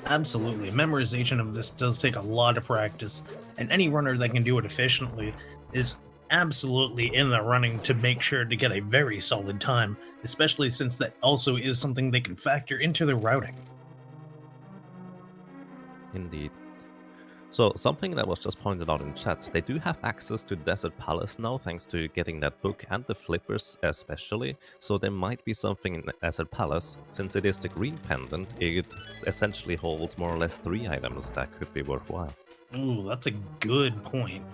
Absolutely. Memorization of this does take a lot of practice, and any runner that can do it efficiently is absolutely in the running to make sure to get a very solid time, especially since that also is something they can factor into their routing. Indeed. So, something that was just pointed out in chat, they do have access to Desert Palace now, thanks to getting that book and the flippers especially, so there might be something in Desert Palace. Since it is the green pendant, it essentially holds more or less 3 items that could be worthwhile. Ooh, that's a good point.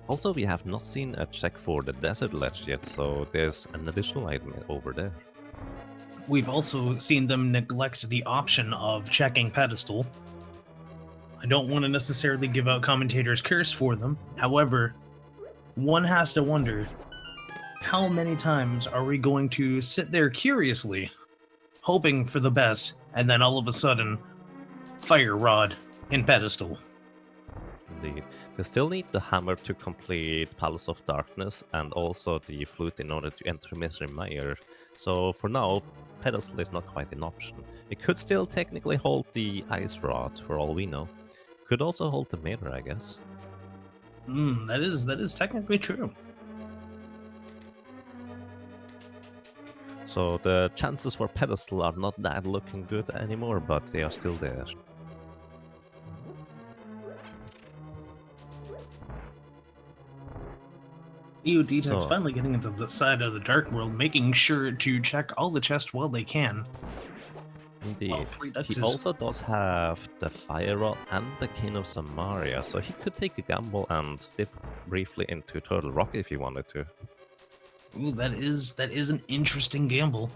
Also, we have not seen a check for the Desert Ledge yet, so there's an additional item over there. We've also seen them neglect the option of checking Pedestal. I don't want to necessarily give out commentators' curse for them. However, one has to wonder, how many times are we going to sit there curiously, hoping for the best, and then all of a sudden, Fire Rod in Pedestal? Indeed. They still need the hammer to complete Palace of Darkness, and also the flute in order to enter Misery Mire. So for now, Pedestal is not quite an option. It could still technically hold the Ice Rod, for all we know. Could also hold the mirror, I guess. That is technically true. So the chances for pedestal are not that looking good anymore, but they are still there. EODTex So finally getting into the side of the dark world, making sure to check all the chests while they can. indeed, ThreeDucks he is also does have the Fire Rod and the King of Samaria, so he could take a gamble and dip briefly into Turtle Rock if he wanted to. ooh, that is an interesting gamble.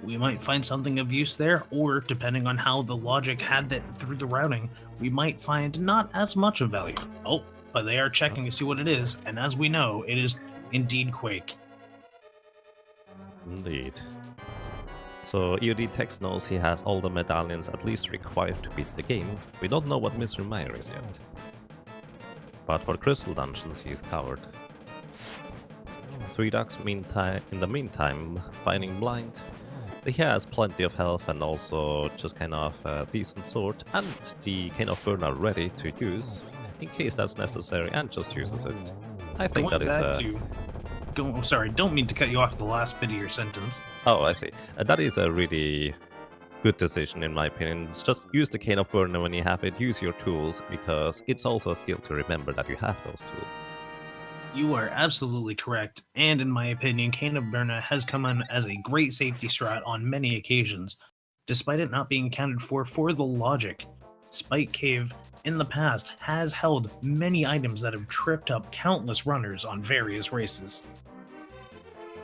We might find something of use there, or depending on how the logic had that through the routing, we might find not as much of value. Oh, but they are checking to see what it is, and as we know, it is indeed Quake. Indeed. So EODTex knows he has all the medallions at least required to beat the game. We don't know what Mystery Mire is yet. But for Crystal Dungeons he's covered. ThreeDucks in the meantime, fighting blind. He has plenty of health and also just kind of a decent sword and the Cane of Burner ready to use in case that's necessary and just uses it. I think Going that is back a... to... oh, sorry, don't mean to cut you off the last bit of your sentence. Oh, I see. That is a really good decision in my opinion. Just use the Cane of Burner when you have it, use your tools, because it's also a skill to remember that you have those tools. You are absolutely correct, and in my opinion, Cane of Burna has come in as a great safety strat on many occasions, despite it not being accounted for the logic. Spike Cave, in the past, has held many items that have tripped up countless runners on various races.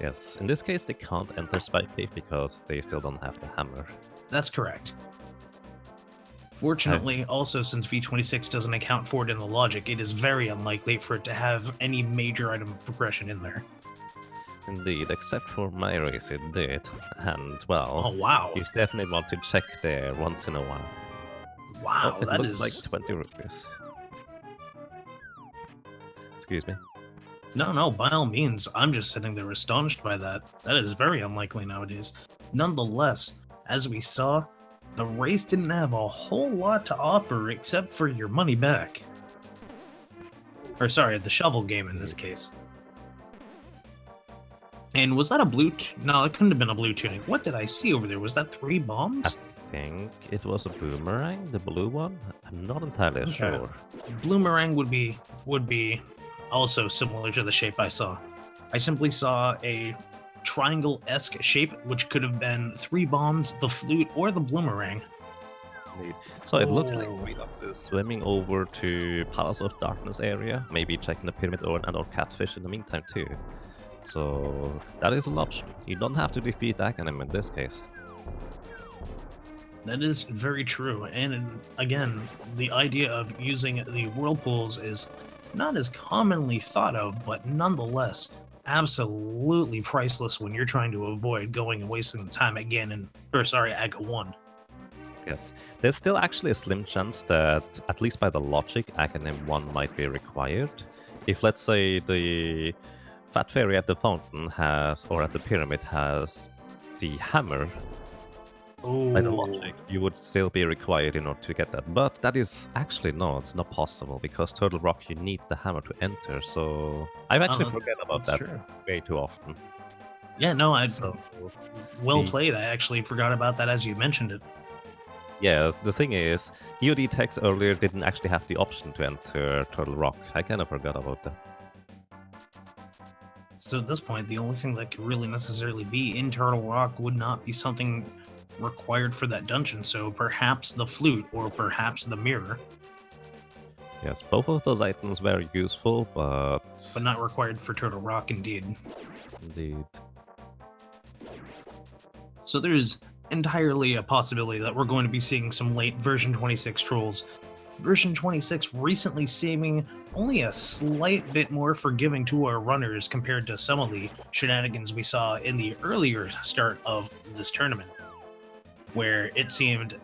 Yes, in this case they can't enter Spike Cave because they still don't have the hammer. That's correct. Fortunately, also since V26 doesn't account for it in the logic, it is very unlikely for it to have any major item progression in there. Indeed, except for my race it did, and well, Oh wow. you definitely want to check there once in a while. Wow, Oh, it that looks is... like 20 rupees. Excuse me. No, by all means, I'm just sitting there astonished by that. That is very unlikely nowadays. Nonetheless, as we saw, the race didn't have a whole lot to offer except for your money back. Or sorry, the shovel game in this case. And was that a blue... no, it couldn't have been a blue tunic. What did I see over there? Was that 3 bombs? I think it was a boomerang, the blue one. I'm not entirely sure. Bloomerang would be also similar to the shape I saw. I simply saw a triangle-esque shape, which could have been 3 bombs, the flute, or the bloomerang. Indeed. So it looks like Oh. ThreeDucks is swimming over to Palace of Darkness area, maybe checking the pyramid or catfish in the meantime too. So that is an option. You don't have to defeat Aghanim in this case. That is very true, and again, the idea of using the whirlpools is not as commonly thought of, but nonetheless, absolutely priceless when you're trying to avoid going and wasting time at Ganon, or sorry, Aga 1. Yes. There's still actually a slim chance that, at least by the logic, Aghanim 1 might be required. If, let's say, the Fat Fairy at the fountain has, or at the pyramid has the hammer, by the logic, you would still be required in order to get that. But that is actually it's not possible, because Turtle Rock, you need the hammer to enter, so I've actually forget about that way too often. Yeah, no, So, well played. I actually forgot about that as you mentioned it. yeah, the thing is, EODTex earlier didn't actually have the option to enter Turtle Rock. I kind of forgot about that. So at this point, the only thing that could really necessarily be in Turtle Rock would not be something required for that dungeon, so perhaps the flute or perhaps the mirror. Yes, both of those items were useful, but not required for Turtle Rock, indeed. Indeed. So there's entirely a possibility that we're going to be seeing some late version 26 trolls. Version 26 recently seeming only a slight bit more forgiving to our runners compared to some of the shenanigans we saw in the earlier start of this tournament, where it seemed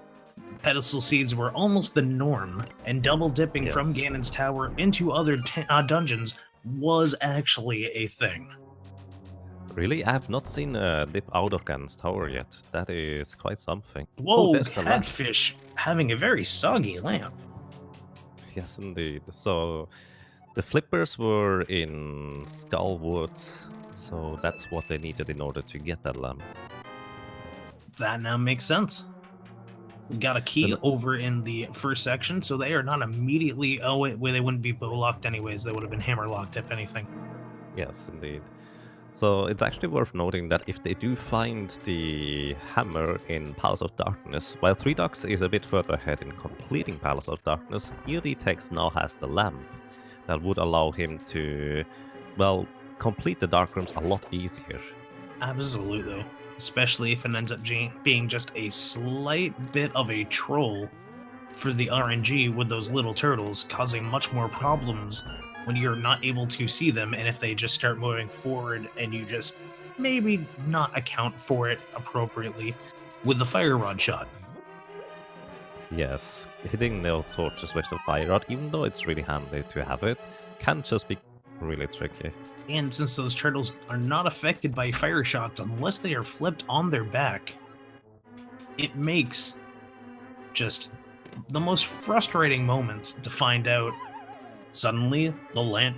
pedestal seeds were almost the norm, and double dipping from Ganon's Tower into other dungeons was actually a thing. Really? I have not seen a dip out of Ganon's Tower yet. That is quite something. Whoa, there's the lamp. catfish having a very soggy lamp. Yes, indeed. So The flippers were in Skullwood, so that's what they needed in order to get that lamp. That now makes sense. We got a key Then- over in the first section, so they are not immediately. Oh, wait, they wouldn't be bow locked anyways. They would have been hammer locked, if anything. Yes, indeed. So it's actually worth noting that if they do find the hammer in Palace of Darkness, while ThreeDucks is a bit further ahead in completing Palace of Darkness, EODTex now has the lamp that would allow him to, well, complete the Dark Rooms a lot easier. Absolutely. Especially if it ends up being just a slight bit of a troll for the RNG with those little turtles, causing much more problems when you're not able to see them, and if they just start moving forward and you just maybe not account for it appropriately with the fire rod shot. Yes, hitting the torches with the fire rod, even though it's really handy to have it, can just be really tricky. And since those turtles are not affected by fire shots unless they are flipped on their back, it makes just the most frustrating moments to find out suddenly the lamp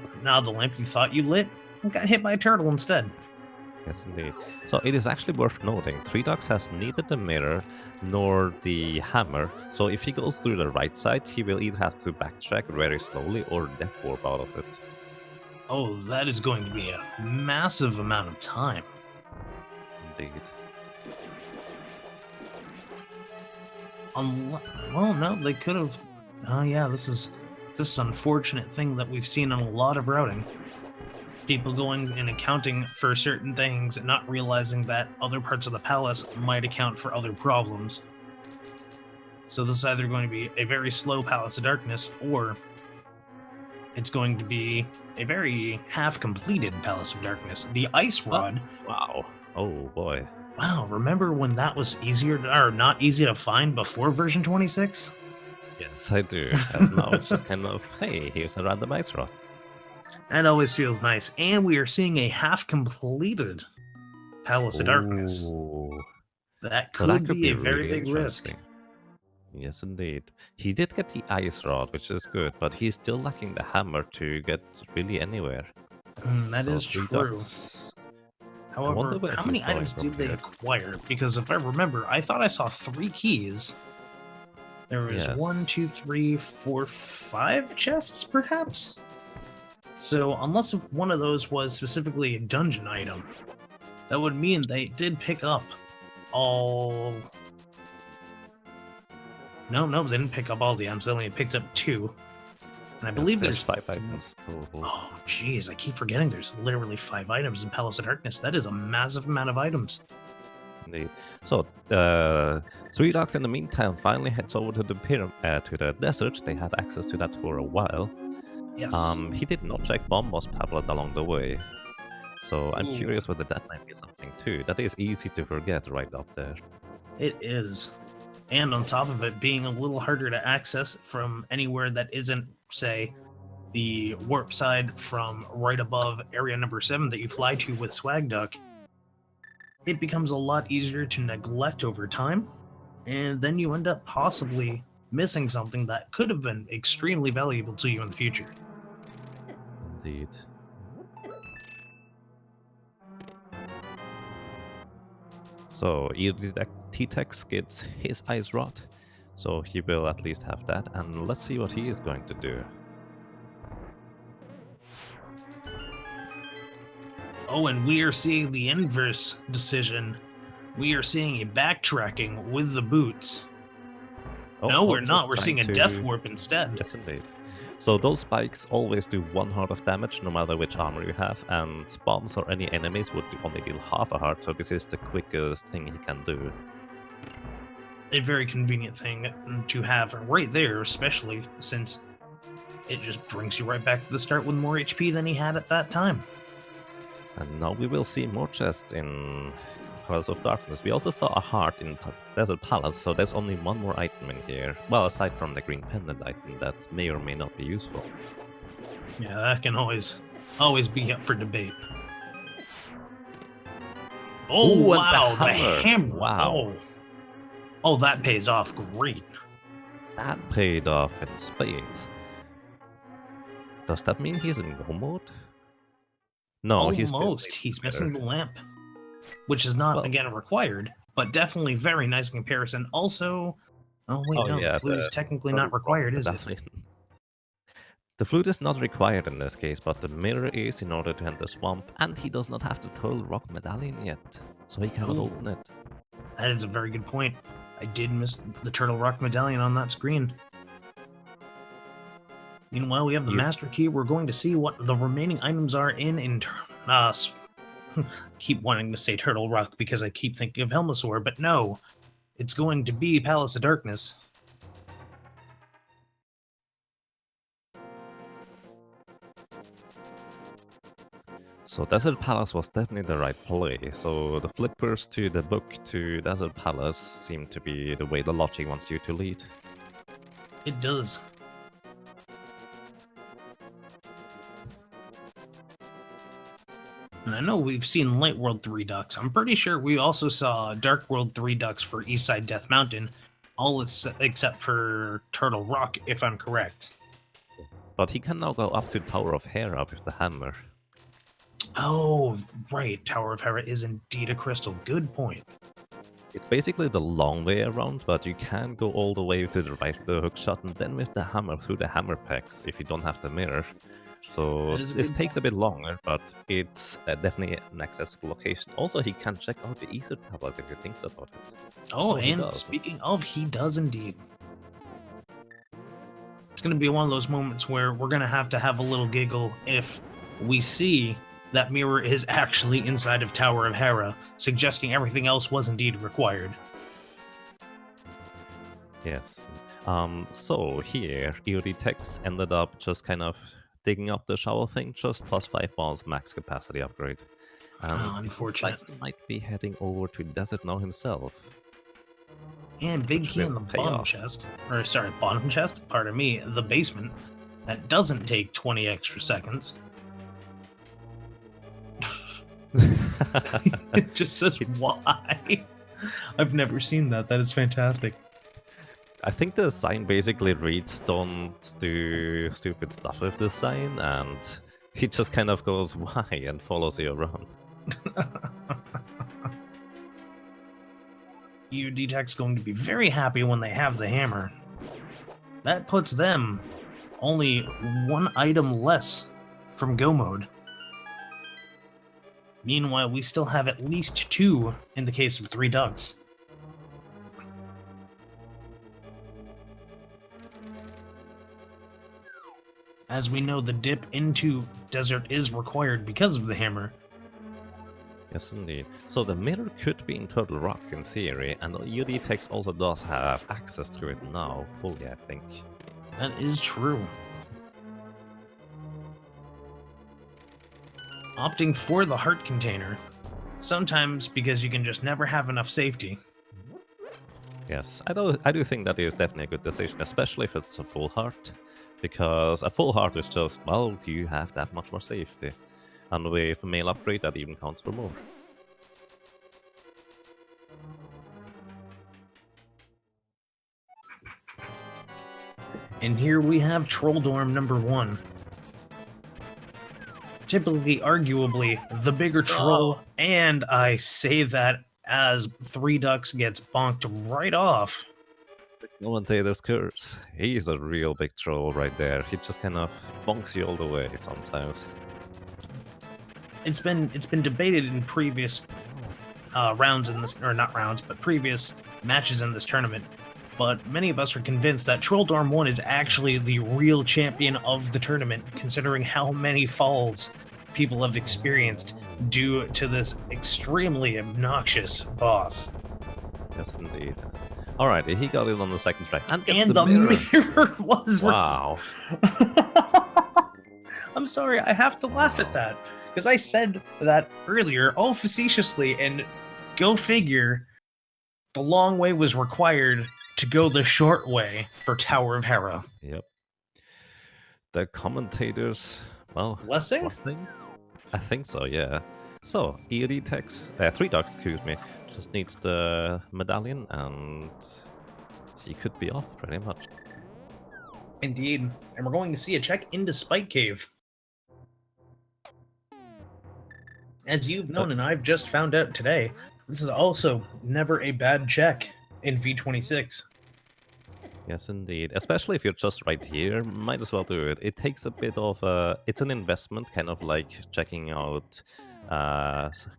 you thought you lit got hit by a turtle instead. Yes, indeed. So it is actually worth noting, ThreeDucks has neither the mirror nor the hammer, so if he goes through the right side, he will either have to backtrack very slowly or death warp out of it. Oh, that is going to be a massive amount of time. Indeed. Well, no, they could have. Oh yeah, this is unfortunate thing that we've seen in a lot of routing. People going and accounting for certain things and not realizing that other parts of the palace might account for other problems. So this is either going to be a very slow Palace of Darkness, or it's going to be a very half-completed Palace of Darkness. The Ice Rod. Wow. Oh boy. Wow, remember when that was easier or not easy to find before version 26? Yes, I do. And now it's just kind of, hey, here's a randomizer rod. That always feels nice. And we are seeing a half-completed Palace of Darkness. Ooh. That So could be a very really big risk. interesting. Yes, indeed. He did get the ice rod, which is good, but he's still lacking the hammer to get really anywhere. That is Three true. Ducks. However, wonder where how many he's going items from did they here. acquire? Because if I remember, I thought I saw 3 keys. There was Yes. 1, 2, 3, 4, 5 chests, perhaps? So, unless if one of those was specifically a dungeon item, that would mean they did pick up all... No, they didn't pick up all the items. They only picked up 2. And I believe Yes, there's 5 items total. Oh, jeez, I keep forgetting there's literally 5 items in Palace of Darkness. That is a massive amount of items. Indeed. So, ThreeDucks in the meantime finally heads over to the desert. They had access to that for a while. Yes. He did not check Bombos tablet along the way. So I'm Ooh. curious whether that might be something too. That is easy to forget right up there. It is. And on top of it, being a little harder to access from anywhere that isn't, say, the warp side from right above area number 7 that you fly to with Swag Duck, it becomes a lot easier to neglect over time, and then you end up possibly missing something that could have been extremely valuable to you in the future. Indeed. So EODTex gets his ice rod, so he will at least have that, and let's see what he is going to do. Oh, and we are seeing the inverse decision. We are seeing a backtracking with the boots. Oh, No, we're just not. We're trying seeing a death warp instead. Yes, indeed. So those spikes always do 1 heart of damage no matter which armor you have, and bombs or any enemies would only deal half a heart, so this is the quickest thing he can do. A very convenient thing to have right there, especially since it just brings you right back to the start with more HP than he had at that time. And now we will see more chests in Palace of Darkness. We also saw a heart in Desert Palace, so there's only 1 more item in here. Well, aside from the green pendant item that may or may not be useful. Yeah, that can always be up for debate. Oh, Ooh, and wow, the the hammer. hammer. Wow. Oh, that pays off great. That paid off in spades. Does that mean he's in go mode? No, he's still Almost. He's missing the better. lamp, which is not, Well, again, required, but definitely very nice in comparison. Also, oh wait, oh no, the yeah, flute is technically turtle not rock required, is it? medallion. The flute is not required in this case, but the mirror is in order to enter swamp, and he does not have the turtle rock medallion yet, so he cannot Ooh, open it. that is a very good point. I did miss the Turtle Rock medallion on that screen. Meanwhile, we have the You- master key. We're going to see what the remaining items are in keep wanting to say Turtle Rock because I keep thinking of Helmasaur, but no, it's going to be Palace of Darkness. So Desert Palace was definitely the right play, so the flippers to the book to Desert Palace seem to be the way the logic wants you to lead. It does. And I know we've seen Light World ThreeDucks. I'm pretty sure we also saw Dark World ThreeDucks for Eastside Death Mountain, all except for Turtle Rock, if I'm correct. But he can now go up to Tower of Hera with the hammer. Oh, right. Tower of Hera is indeed a crystal. Good point. It's basically the long way around, but you can go all the way to the right with the hook shot and then with the hammer through the hammer packs if you don't have the mirror. So That is a this good takes a point. bit longer, but it's definitely an accessible location. Also, he can check out the ether tablet if he thinks about it. Oh, He and does. speaking of, he does indeed. It's going to be one of those moments where we're going to have a little giggle if we see that mirror is actually inside of Tower of Hera, suggesting everything else was indeed required. Yes. So here, EODTex ended up just kind of digging up the shovel thing, just plus 5 balls max capacity upgrade. And Oh, it looks like unfortunate. he might be heading over to Desert now himself. And big Which key in will the pay bottom off. chest. Or, sorry, bottom chest? Pardon me, the basement. That doesn't take 20 extra seconds. It just says why. I've never seen that. That is fantastic. I think the sign basically reads don't do stupid stuff with the sign, and he just kind of goes why and follows you around. EODTex going to be very happy when they have the hammer. That puts them only one item less from Go mode. Meanwhile, we still have at least 2 in the case of ThreeDucks. As we know, the dip into desert is required because of the hammer. Yes, indeed. So the mirror could be in Turtle Rock in theory, and EODTex also does have access to it now, fully, I think. That is true. Opting for the heart container, sometimes because you can just never have enough safety. Yes, I do think that is definitely a good decision, especially if it's a full heart, because a full heart is just, well, you have that much more safety. And with a mail upgrade, that even counts for more. And here we have Troll Dorm number 1. Typically, arguably, the bigger troll, and I say that as ThreeDucks gets bonked right off. Commentator's curse. He's a real big troll right there. He just kind of bonks you all the way sometimes. It's been debated in previous rounds in this, or not rounds, but previous matches in this tournament. But many of us are convinced that Troll Dorm 1 is actually the real champion of the tournament, considering how many falls people have experienced due to this extremely obnoxious boss. Yes, indeed. Alright, he got it on the second try. And gets And the mirror. mirror was Wow. I'm sorry, I have to laugh at Wow. that. Because I said that earlier, all facetiously, and go figure, the long way was required to go the short way for Tower of Hera. Yep. The commentators, well, Blessing? I think so, yeah. So, EODTex, ThreeDucks, excuse me, just needs the medallion and he could be off pretty much. Indeed. And we're going to see a check into Spike Cave. As you've known and I've just found out today, this is also never a bad check in V26. Yes, indeed. Especially if you're just right here, might as well do it. It takes a bit of a... It's an investment, kind of like checking out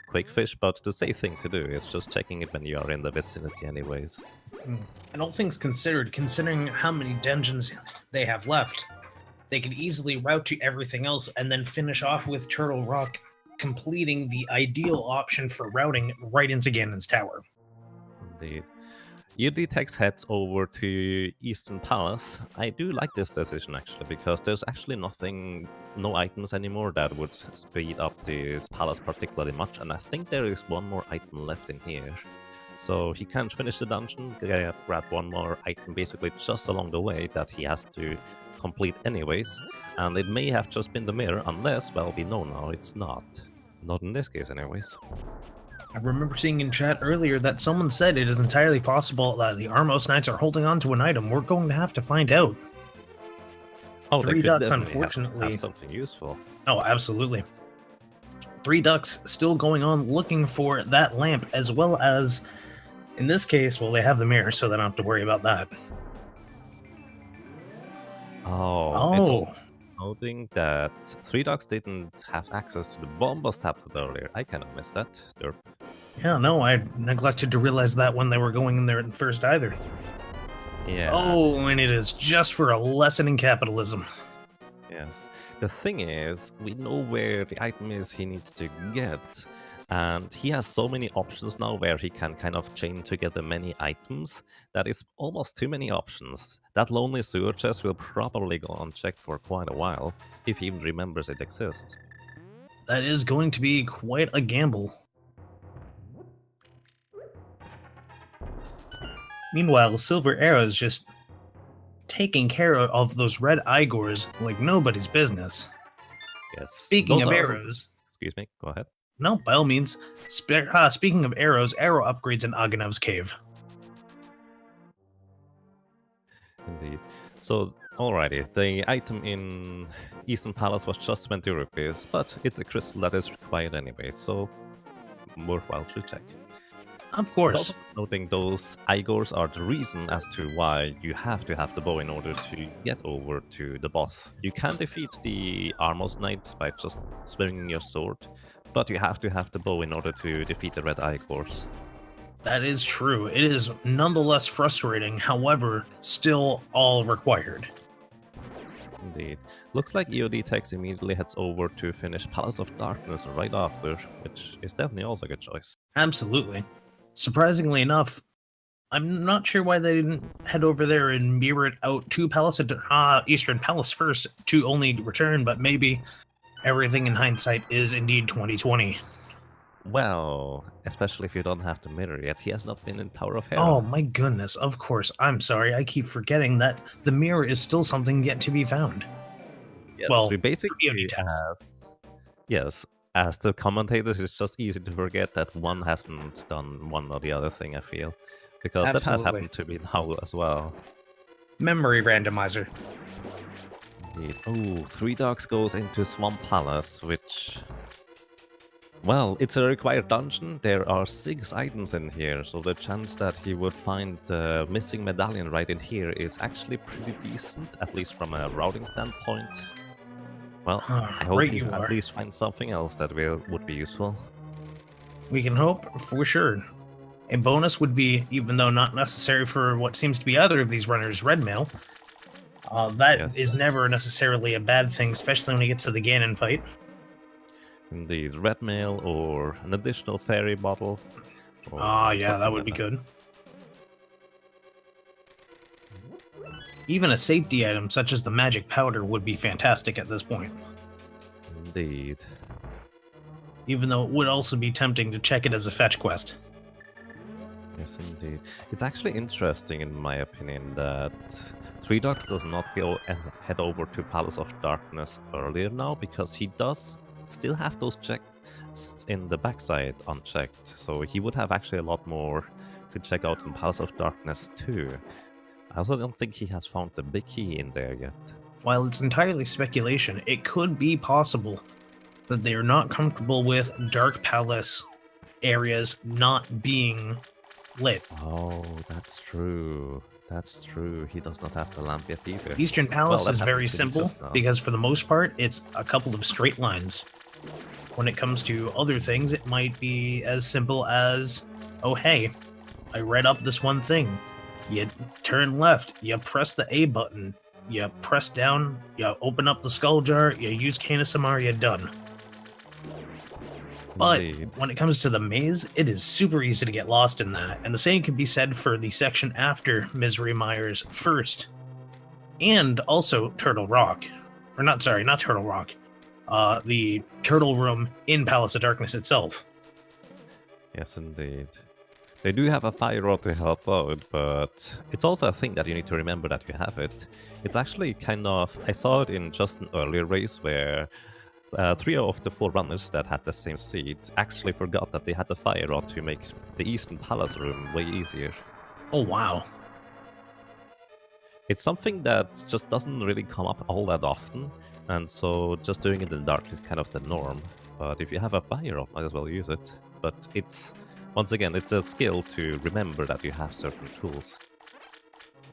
Quickfish, but the safe thing to do is just checking it when you are in the vicinity anyways. And all things considered, considering how many dungeons they have left, they could easily route to everything else and then finish off with Turtle Rock, completing the ideal option for routing right into Ganon's Tower. Indeed. EODTex heads over to Eastern Palace. I do like this decision actually, because there's actually no items anymore that would speed up this palace particularly much, and I think there is one more item left in here. So he can finish the dungeon, grab one more item basically just along the way that he has to complete anyways, and it may have just been the mirror, unless, well, we know now it's not. Not in this case anyways. I remember seeing in chat earlier that someone said it is entirely possible that the Armos Knights are holding on to an item. We're going to have to find out. Oh, they could ThreeDucks, definitely unfortunately. have something useful. Oh, absolutely. ThreeDucks still going on looking for that lamp, as well as, in this case, well, they have the mirror, so they don't have to worry about that. Oh. It's noting that ThreeDucks didn't have access to the Bombas tablet earlier. I kind of missed that. Yeah, no, I neglected to realize that when they were going in there at first either. Yeah. Oh, and it is just for a lesson in capitalism. Yes. The thing is, we know where the item is he needs to get, and he has so many options now where he can kind of chain together many items that is almost too many options. That lonely sewer chest will probably go unchecked for quite a while, if he even remembers it exists. That is going to be quite a gamble. Meanwhile, Silver Arrow's just taking care of those red Igors like nobody's business. Yes. Speaking of arrows... Excuse me, go ahead. No, by all means. Speaking of arrows, arrow upgrades in Aganev's cave. Indeed. So, alrighty, the item in Eastern Palace was just 20 rupees, but it's a crystal that is required anyway, so worthwhile to check. Of course. Also noting those Igors are the reason as to why you have to have the bow in order to get over to the boss. You can defeat the Armos Knights by just swinging your sword, but you have to have the bow in order to defeat the red Igors. That is true. It is nonetheless frustrating, however, still all required. Indeed. Looks like EODTex immediately heads over to finish Palace of Darkness right after, which is definitely also a good choice. Absolutely. Surprisingly enough, I'm not sure why they didn't head over there and mirror it out to Eastern Palace first to only return, but maybe everything in hindsight is indeed 2020. Well, especially if you don't have the mirror yet. He has not been in Tower of Hera. Oh my goodness, of course. I'm sorry, I keep forgetting that the mirror is still something yet to be found. Yes, well, we basically as the commentators, it's just easy to forget that one hasn't done one or the other thing, I feel. Because that has happened to me now as well. Memory randomizer. Indeed. Oh, ThreeDucks goes into Swamp Palace, which... Well, it's a required dungeon. There are 6 items in here, so the chance that he would find the missing medallion right in here is actually pretty decent, at least from a routing standpoint. Well, I hope you at least find something else that would be useful. We can hope, for sure. A bonus would be, even though not necessary for what seems to be either of these runners, red mail. That is never necessarily a bad thing, especially when we get to the Ganon fight. Indeed, red mail or an additional fairy bottle. Yeah, that would be good. Even a safety item such as the magic powder would be fantastic at this point. Indeed. Even though it would also be tempting to check it as a fetch quest. Yes, indeed. It's actually interesting, in my opinion, that ThreeDucks does not go and head over to Palace of Darkness earlier now, because he does still have those checks in the backside unchecked. So he would have actually a lot more to check out in Palace of Darkness too. I also don't think he has found the big key in there yet. While it's entirely speculation, it could be possible that they are not comfortable with Dark Palace areas not being lit. Oh, that's true. That's true. He does not have the lamp yet either. Eastern Palace that is very happened to me simple just now. because for the most part, it's a couple of straight lines. When it comes to other things, it might be as simple as, oh hey, I read up this one thing. You turn left, you press the A button, you press down, you open up the skull jar, you use Kanasamar, you're done. But Indeed. when it comes to the maze, it is super easy to get lost in that, and the same can be said for the section after Misery Mire's first, and also Turtle Rock. Or not Turtle Rock. The Turtle Room in Palace of Darkness itself. Yes, indeed. They do have a fire rod to help out, but it's also a thing that you need to remember that you have it. It's actually kind of... I saw it in just an earlier race where 3 of the 4 runners that had the same seat actually forgot that they had a fire rod to make the Eastern Palace room way easier. Oh wow. It's something that just doesn't really come up all that often, and so just doing it in the dark is kind of the norm. But if you have a fire rod, might as well use it. But it's... Once again, it's a skill to remember that you have certain tools.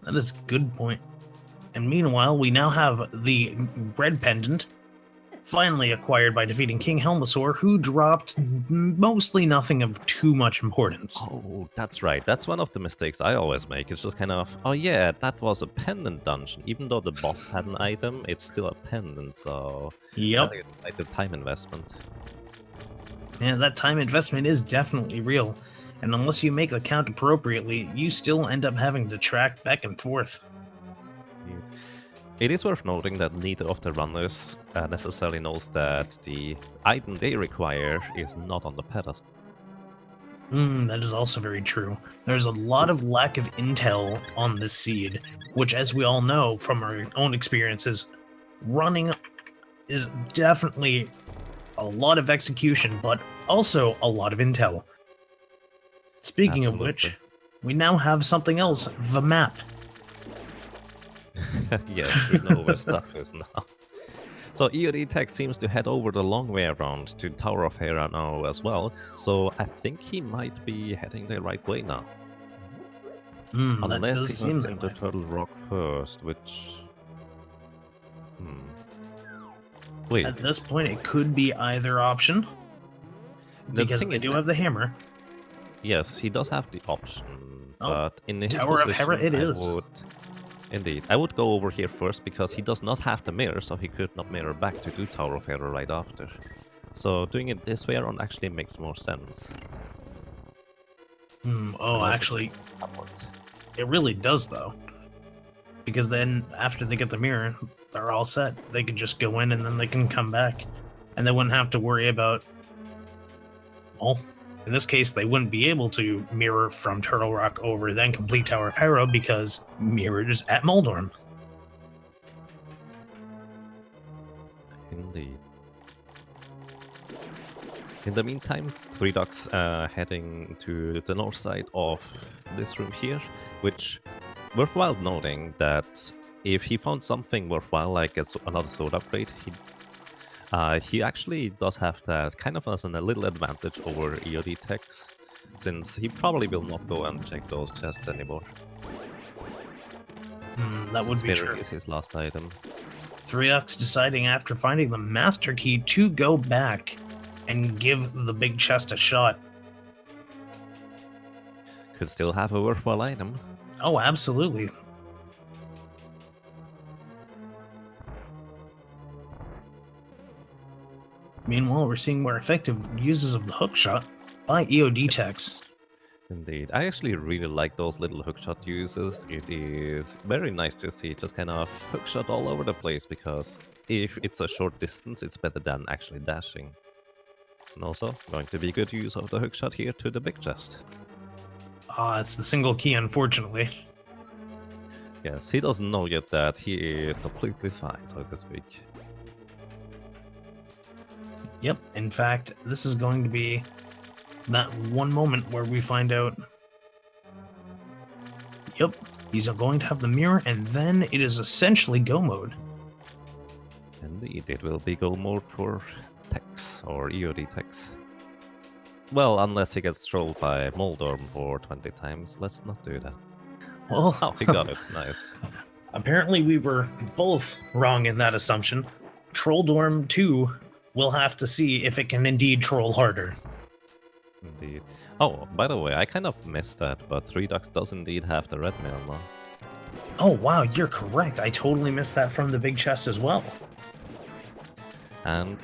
That is a good point. And meanwhile, we now have the red pendant, finally acquired by defeating King Helmasaur, who dropped mostly nothing of too much importance. Oh, that's right. That's one of the mistakes I always make. It's just kind of, oh yeah, that was a pendant dungeon. Even though the boss had an item, it's still a pendant, so... Yep. I think it's like the time investment. Yeah, that time investment is definitely real. And unless you make the count appropriately, you still end up having to track back and forth. It is worth noting that neither of the runners necessarily knows that the item they require is not on the pedestal. That is also very true. There's a lot of lack of intel on this seed, which, as we all know from our own experiences, running is definitely a lot of execution, but also a lot of intel. Speaking Absolutely. of which, we now have something else, the map. Yes, we know where stuff is now. So EODTex seems to head over the long way around to Tower of Hera now as well, so I think he might be heading the right way now. That Unless does he seem goes that into way. Turtle Rock first, which... Wait, At this point, it could be either option, the because thing they is do that- have the hammer. yes, he does have the option, Oh, but in his Tower of position, Hera it I is. would... Indeed, I would go over here first because he does not have the mirror, so he could not mirror back to do Tower of Hera right after. So doing it this way around actually makes more sense. Oh, And also actually, support. it really does, though. Because then, after they get the mirror, they're all set. They can just go in and then they can come back. And they wouldn't have to worry about... Well, in this case, they wouldn't be able to mirror from Turtle Rock over, then complete Tower of Hera, because mirrors at Moldorm. Indeed. In the meantime, ThreeDucks heading to the north side of this room here, which worthwhile noting that if he found something worthwhile like another sword upgrade, he actually does have that kind of as a little advantage over EODTex, since he probably will not go and check those chests anymore. That would Since be mirror true. is his last item. ThreeDucks deciding after finding the Master Key to go back and give the big chest a shot. Could still have a worthwhile item. Oh, absolutely. Meanwhile, we're seeing more effective uses of the hookshot by EODTex. Indeed. I actually really like those little hookshot uses. It is very nice to see just kind of hookshot all over the place, because if it's a short distance, it's better than actually dashing. And also, going to be good use of the hookshot here to the big chest. It's the single key, unfortunately. Yes, he doesn't know yet that he is completely fine, so to speak. Yep, in fact, this is going to be that one moment where we find out... Yep, He's going to have the mirror, and then it is essentially go mode. Indeed, it will be go mode for Tex, or EODTex. Well, unless he gets trolled by Moldorm for 20 times, let's not do that. Well, Oh, he got it, nice. Apparently we were both wrong in that assumption. Trolldorm 2 will have to see if it can indeed troll harder. Indeed. Oh, by the way, I kind of missed that, but ThreeDucks does indeed have the red mail now. Oh wow, you're correct. I totally missed that from the big chest as well. And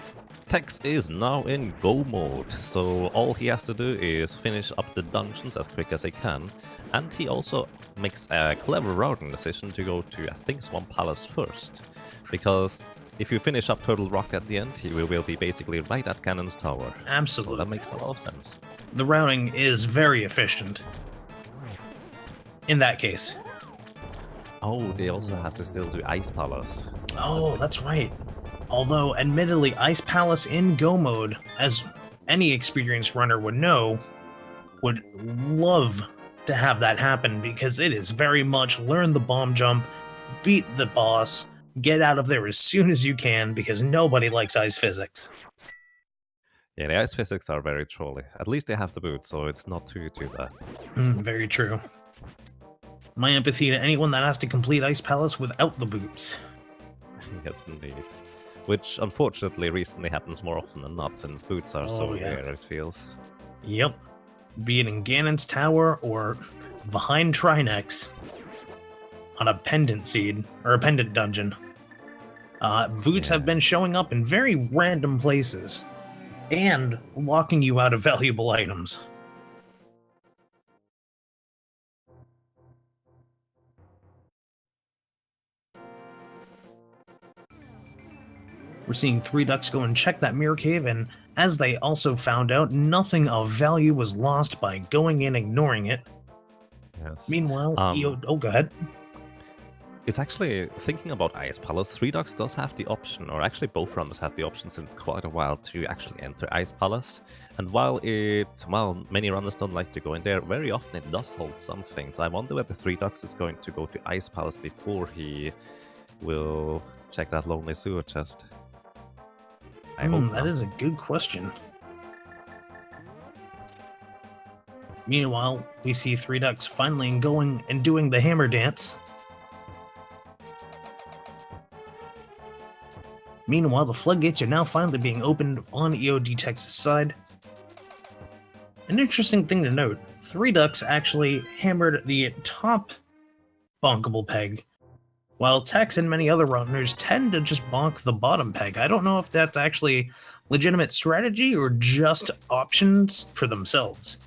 Tex is now in go mode, so all he has to do is finish up the dungeons as quick as he can, and he also makes a clever routing decision to go to, I think, Swamp Palace first, because if you finish up Turtle Rock at the end, he will be basically right at Cannon's Tower. Absolutely. So that makes a lot of sense. The routing is very efficient. In that case. Oh, they also have to still do Ice Palace. Oh, that's right. Although, admittedly, Ice Palace in go mode, as any experienced runner would know, would love to have that happen because it is very much learn the bomb jump, beat the boss, get out of there as soon as you can because nobody likes ice physics. Yeah, the ice physics are very trolly. At least they have the boot, so it's not too bad. Very true. My empathy to anyone that has to complete Ice Palace without the boots. Yes, indeed. Which, unfortunately, recently happens more often than not, since boots are so rare, it feels. Yep. Be it in Ganon's Tower or behind Trinex on a pendant seed, or a pendant dungeon. Boots have been showing up in very random places and locking you out of valuable items. We're seeing ThreeDucks go and check that mirror cave, and as they also found out, nothing of value was lost by going in ignoring it. Yes. Meanwhile, go ahead. It's actually, thinking about Ice Palace, ThreeDucks does have the option, or actually both runners had the option since quite a while, to actually enter Ice Palace. And while many runners don't like to go in there, very often it does hold something. So I wonder whether ThreeDucks is going to go to Ice Palace before he will check that lonely sewer chest. I hope that is a good question. Meanwhile, we see ThreeDucks finally going and doing the hammer dance. Meanwhile, the floodgates are now finally being opened on EODTex's side. An interesting thing to note, ThreeDucks actually hammered the top bonkable peg, while Tex and many other runners tend to just bonk the bottom peg. I don't know if that's actually legitimate strategy or just options for themselves.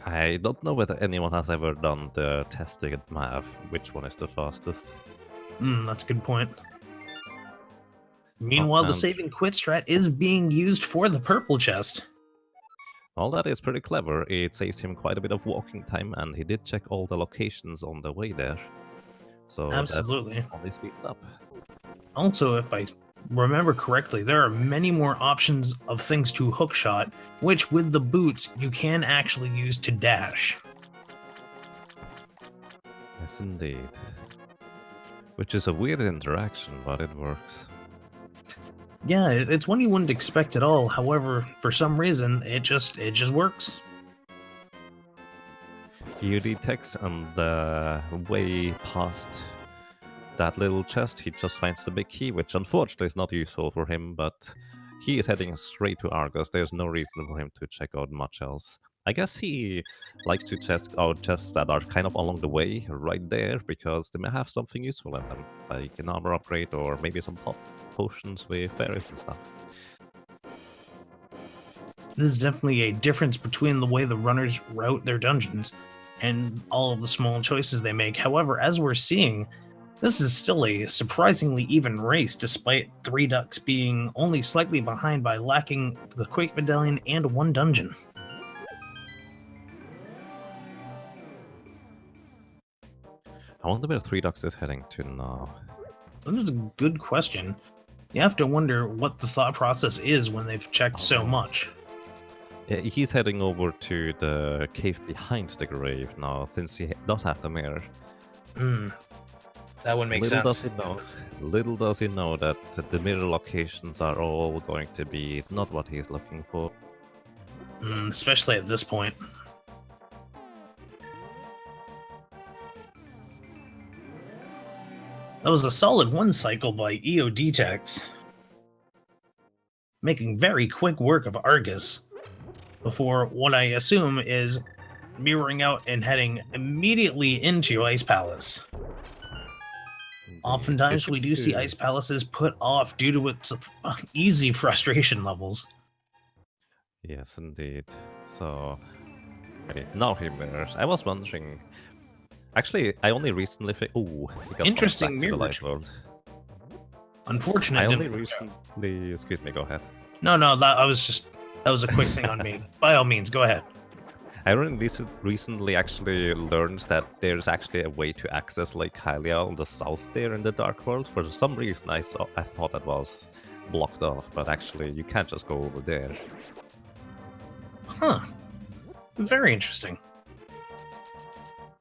I don't know whether anyone has ever done the testing at math, which one is the fastest. That's a good point. Meanwhile, the save and quit strat is being used for the purple chest. All that is pretty clever. It saves him quite a bit of walking time, and he did check all the locations on the way there. So absolutely, that only speeds up. Also, if I remember correctly, there are many more options of things to hookshot, which with the boots you can actually use to dash. Yes, indeed. Which is a weird interaction, but it works. Yeah, it's one you wouldn't expect at all. However, for some reason, it just works. EODTex, and the way past that little chest, he just finds the big key, which unfortunately is not useful for him, but he is heading straight to Argos. There's no reason for him to check out much else. I guess he likes to check out chests that are kind of along the way, right there, because they may have something useful in them, like an armor upgrade or maybe some pop potions with fairies and stuff. This is definitely a difference between the way the runners route their dungeons and all of the small choices they make. However, as we're seeing, this is still a surprisingly even race, despite ThreeDucks being only slightly behind by lacking the Quake Medallion and one dungeon. I wonder where ThreeDucks is heading to now. That is a good question. You have to wonder what the thought process is when they've checked so much. He's heading over to the cave behind the grave now, since he does have the mirror. Hmm. That would make Little does sense. he know, little does he know that the mirror locations are all going to be not what he's looking for. Especially at this point. That was a solid one cycle by EODTex, making very quick work of Argus, before what I assume is mirroring out and heading immediately into Ice Palace. Indeed. Oftentimes we do see Ice Palaces put off due to its easy frustration levels. Yes, indeed. So, now he mirrors. I was wondering. Actually, I only recently. Ooh, he got Interesting back to the mirror. light world. Unfortunate. I only recently. Excuse me. Go ahead. No, that was a quick thing on me. By all means, go ahead. I recently actually learned that there's actually a way to access Lake Hylia on the south there in the Dark World. For some reason, I thought that was blocked off, but actually you can't just go over there. Huh. Very interesting.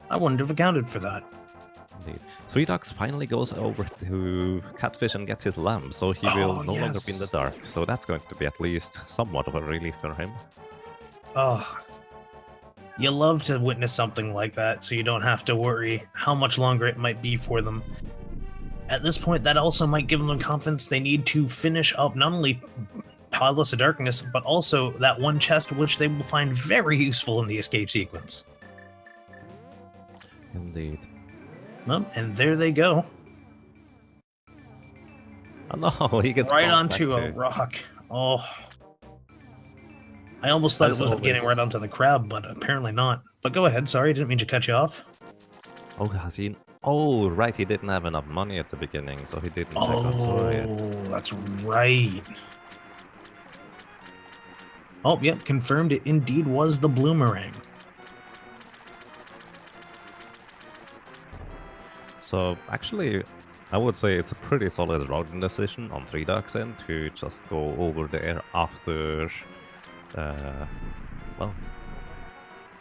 I wouldn't have accounted for that. Indeed. ThreeDucks finally goes over to Catfish and gets his lamb, so he will no longer be in the dark. So that's going to be at least somewhat of a relief for him. Oh, you love to witness something like that, so you don't have to worry how much longer it might be for them. At this point, that also might give them confidence they need to finish up not only Palace of Darkness, but also that one chest which they will find very useful in the escape sequence. Indeed. Well, and there they go. Oh no, he gets right bumped onto back a too. rock. Oh. I almost thought As it was always. getting right onto the crab, but apparently not. But go ahead, sorry, didn't mean to cut you off. Oh, has he? Oh, right, he didn't have enough money at the beginning, so he didn't check on Sora. Oh, that's right. Oh, yep, confirmed it indeed was the Bloomerang. So, actually, I would say it's a pretty solid routing decision on ThreeDucks end to just go over there after, well,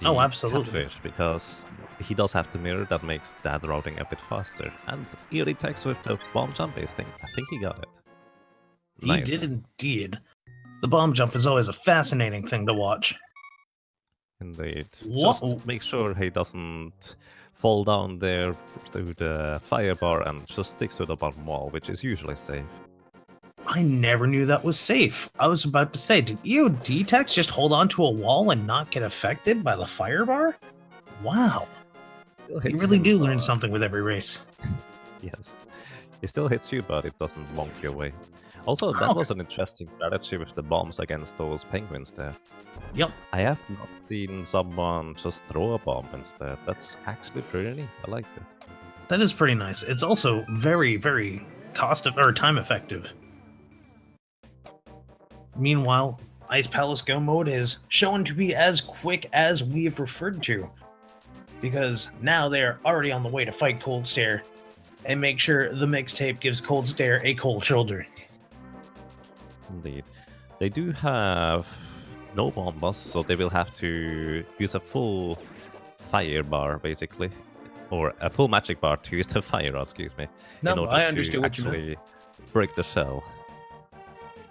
the Oh, absolutely. Catfish, because he does have the mirror that makes that routing a bit faster. And EODTex with the bomb jump, I think he got it. He Nice. did indeed. The bomb jump is always a fascinating thing to watch. Indeed. What? Just make sure he doesn't fall down there through the fire bar and just sticks to the bottom wall, which is usually safe. I never knew that was safe. I was about to say, did EODTex just hold onto a wall and not get affected by the fire bar? Wow. You really do learn something with every race. Yes. It still hits you, but it doesn't bonk you away. Also, that was an interesting strategy with the bombs against those penguins there. Yep. I have not seen someone just throw a bomb instead. That's actually pretty neat. I like it. That is pretty nice. It's also very, very time effective. Meanwhile, Ice Palace Go mode is shown to be as quick as we have referred to, because now they are already on the way to fight Cold Stare and make sure the mixtape gives Cold Stare a cold shoulder. Indeed. They do have no bombas, so they will have to use a full fire bar, basically. Or a full magic bar to use the fire, excuse me. No, in order I understood to what you meant. actually break the shell.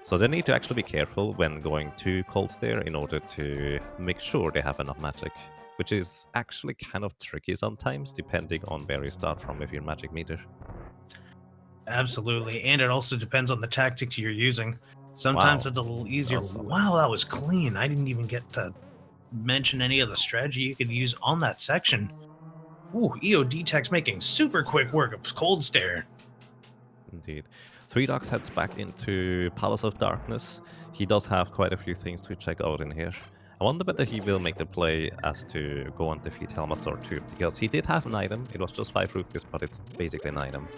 So they need to actually be careful when going to Cold Stare in order to make sure they have enough magic. Which is actually kind of tricky sometimes, depending on where you start from with your magic meter. Absolutely, and it also depends on the tactics you're using. Sometimes it's a little easier. Also. Wow, that was clean. I didn't even get to mention any of the strategy you could use on that section. Ooh, EODTex making super quick work of Cold Stare. Indeed. ThreeDucks heads back into Palace of Darkness. He does have quite a few things to check out in here. I wonder whether he will make the play as to go and defeat Helmasaur too, because he did have an item. It was just 5 rupees, but it's basically an item.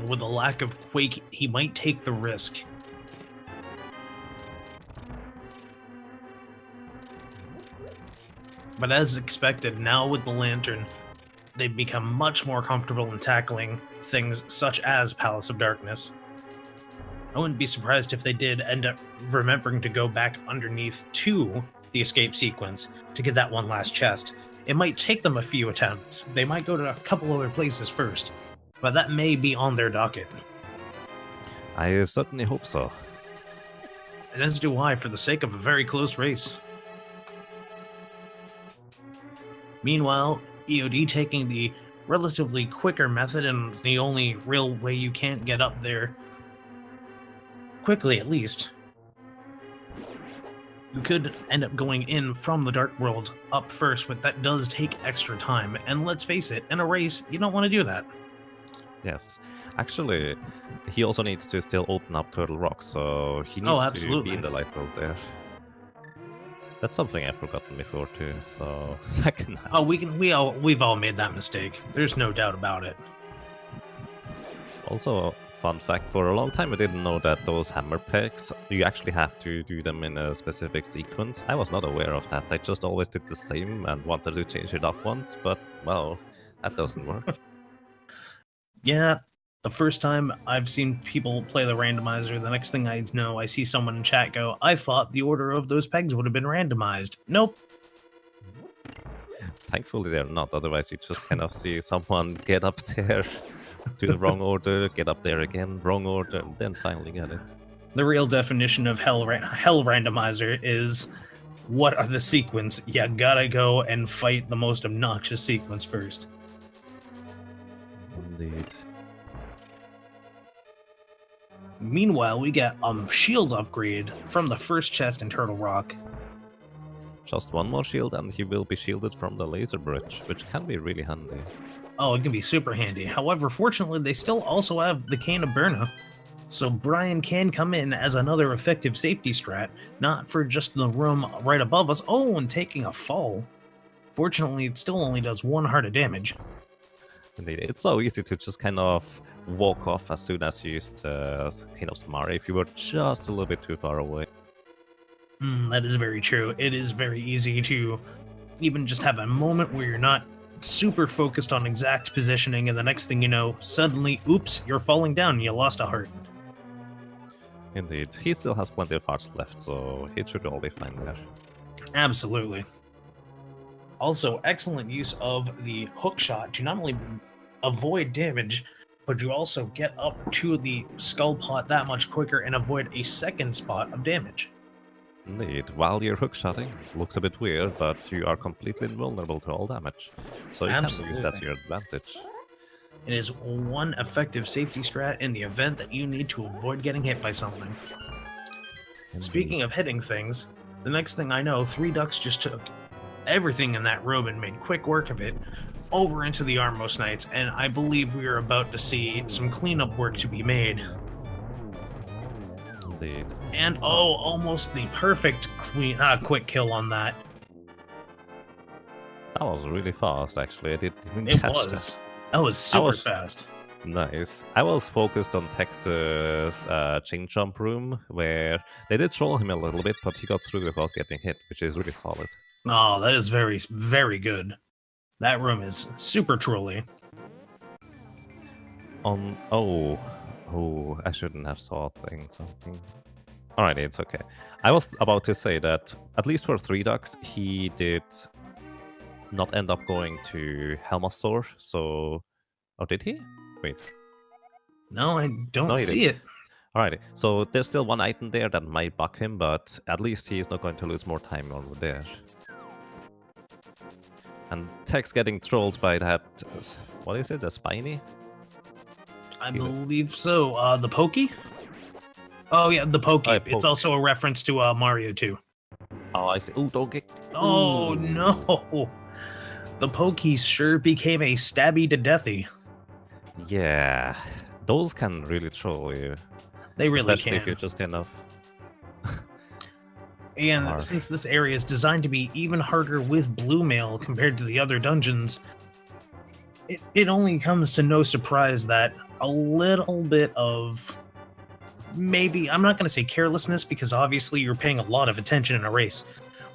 With a lack of Quake, he might take the risk. But as expected, now with the Lantern, they've become much more comfortable in tackling things such as Palace of Darkness. I wouldn't be surprised if they did end up remembering to go back underneath to the escape sequence to get that one last chest. It might take them a few attempts. They might go to a couple other places first, but that may be on their docket. I certainly hope so. And as do I, for the sake of a very close race. Meanwhile, EOD taking the relatively quicker method and the only real way you can't get up there quickly, at least. You could end up going in from the Dark World up first, but that does take extra time. And let's face it, in a race, you don't want to do that. Yes. Actually, he also needs to still open up Turtle Rock, so he needs to absolutely. be in the light world there. That's something I've forgotten before too, so that can happen. Oh, we've all made that mistake. There's no doubt about it. Also, fun fact, for a long time I didn't know that those hammer pegs, you actually have to do them in a specific sequence. I was not aware of that. I just always did the same and wanted to change it up once, but, well, that doesn't work. Yeah, the first time I've seen people play the randomizer, the next thing I know, I see someone in chat go, I thought the order of those pegs would have been randomized. Nope. Thankfully they're not, otherwise you just kind of see someone get up there, do the wrong order, get up there again, wrong order, and then finally get it. The real definition of hell randomizer is, what are the sequence? You gotta go and fight the most obnoxious sequence first. Indeed. Meanwhile, we get a shield upgrade from the first chest in Turtle Rock. Just one more shield and he will be shielded from the laser bridge, which can be really handy. Oh, it can be super handy. However, fortunately, they still also have the Cane of Burna, so Brian can come in as another effective safety strat, not for just the room right above us. Oh, and taking a fall. Fortunately, it still only does 1 heart of damage. Indeed, it's so easy to just kind of walk off as soon as you used kind of Samari if you were just a little bit too far away. That is very true. It is very easy to even just have a moment where you're not super focused on exact positioning, and the next thing you know, suddenly, oops, you're falling down and you lost a heart. Indeed, he still has plenty of hearts left, so he should all be fine there. Absolutely. Also, excellent use of the hook shot to not only avoid damage, but you also get up to the skull pot that much quicker and avoid a second spot of damage. Indeed, while you're hookshotting, looks a bit weird, but you are completely invulnerable to all damage. So you can use that to your advantage. It is one effective safety strat in the event that you need to avoid getting hit by something. Indeed. Speaking of hitting things, the next thing I know, ThreeDucks just took everything in that room and made quick work of it over into the Armos Knights, and I believe we are about to see some cleanup work to be made. Indeed. And oh, almost the perfect quick kill on that. That was really fast, actually. I didn't even It catch was. That was super fast. Nice. I was focused on Tex's chain jump room, where they did troll him a little bit, but he got through without getting hit, which is really solid. Oh, that is very, very good. That room is super trolly. Oh, I shouldn't have saw something. Alright, it's okay. I was about to say that, at least for ThreeDucks, he did not end up going to Helmasaur, so... Oh, did he? Wait. No, I don't see didn't. it. Alrighty, so there's still one item there that might bug him, but at least he's not going to lose more time over there. And Tex getting trolled by that... What is it? The Spiny? I believe so. The Pokey? Oh, yeah, the Pokey. It's also a reference to Mario 2. Oh, I see. Ooh, don't get... Oh, no! The Pokey sure became a stabby to deathy. Yeah, those can really troll you. They really Especially can. if you're just kind of... And since this area is designed to be even harder with blue mail compared to the other dungeons, it only comes to no surprise that a little bit of... maybe, I'm not going to say carelessness, because obviously you're paying a lot of attention in a race,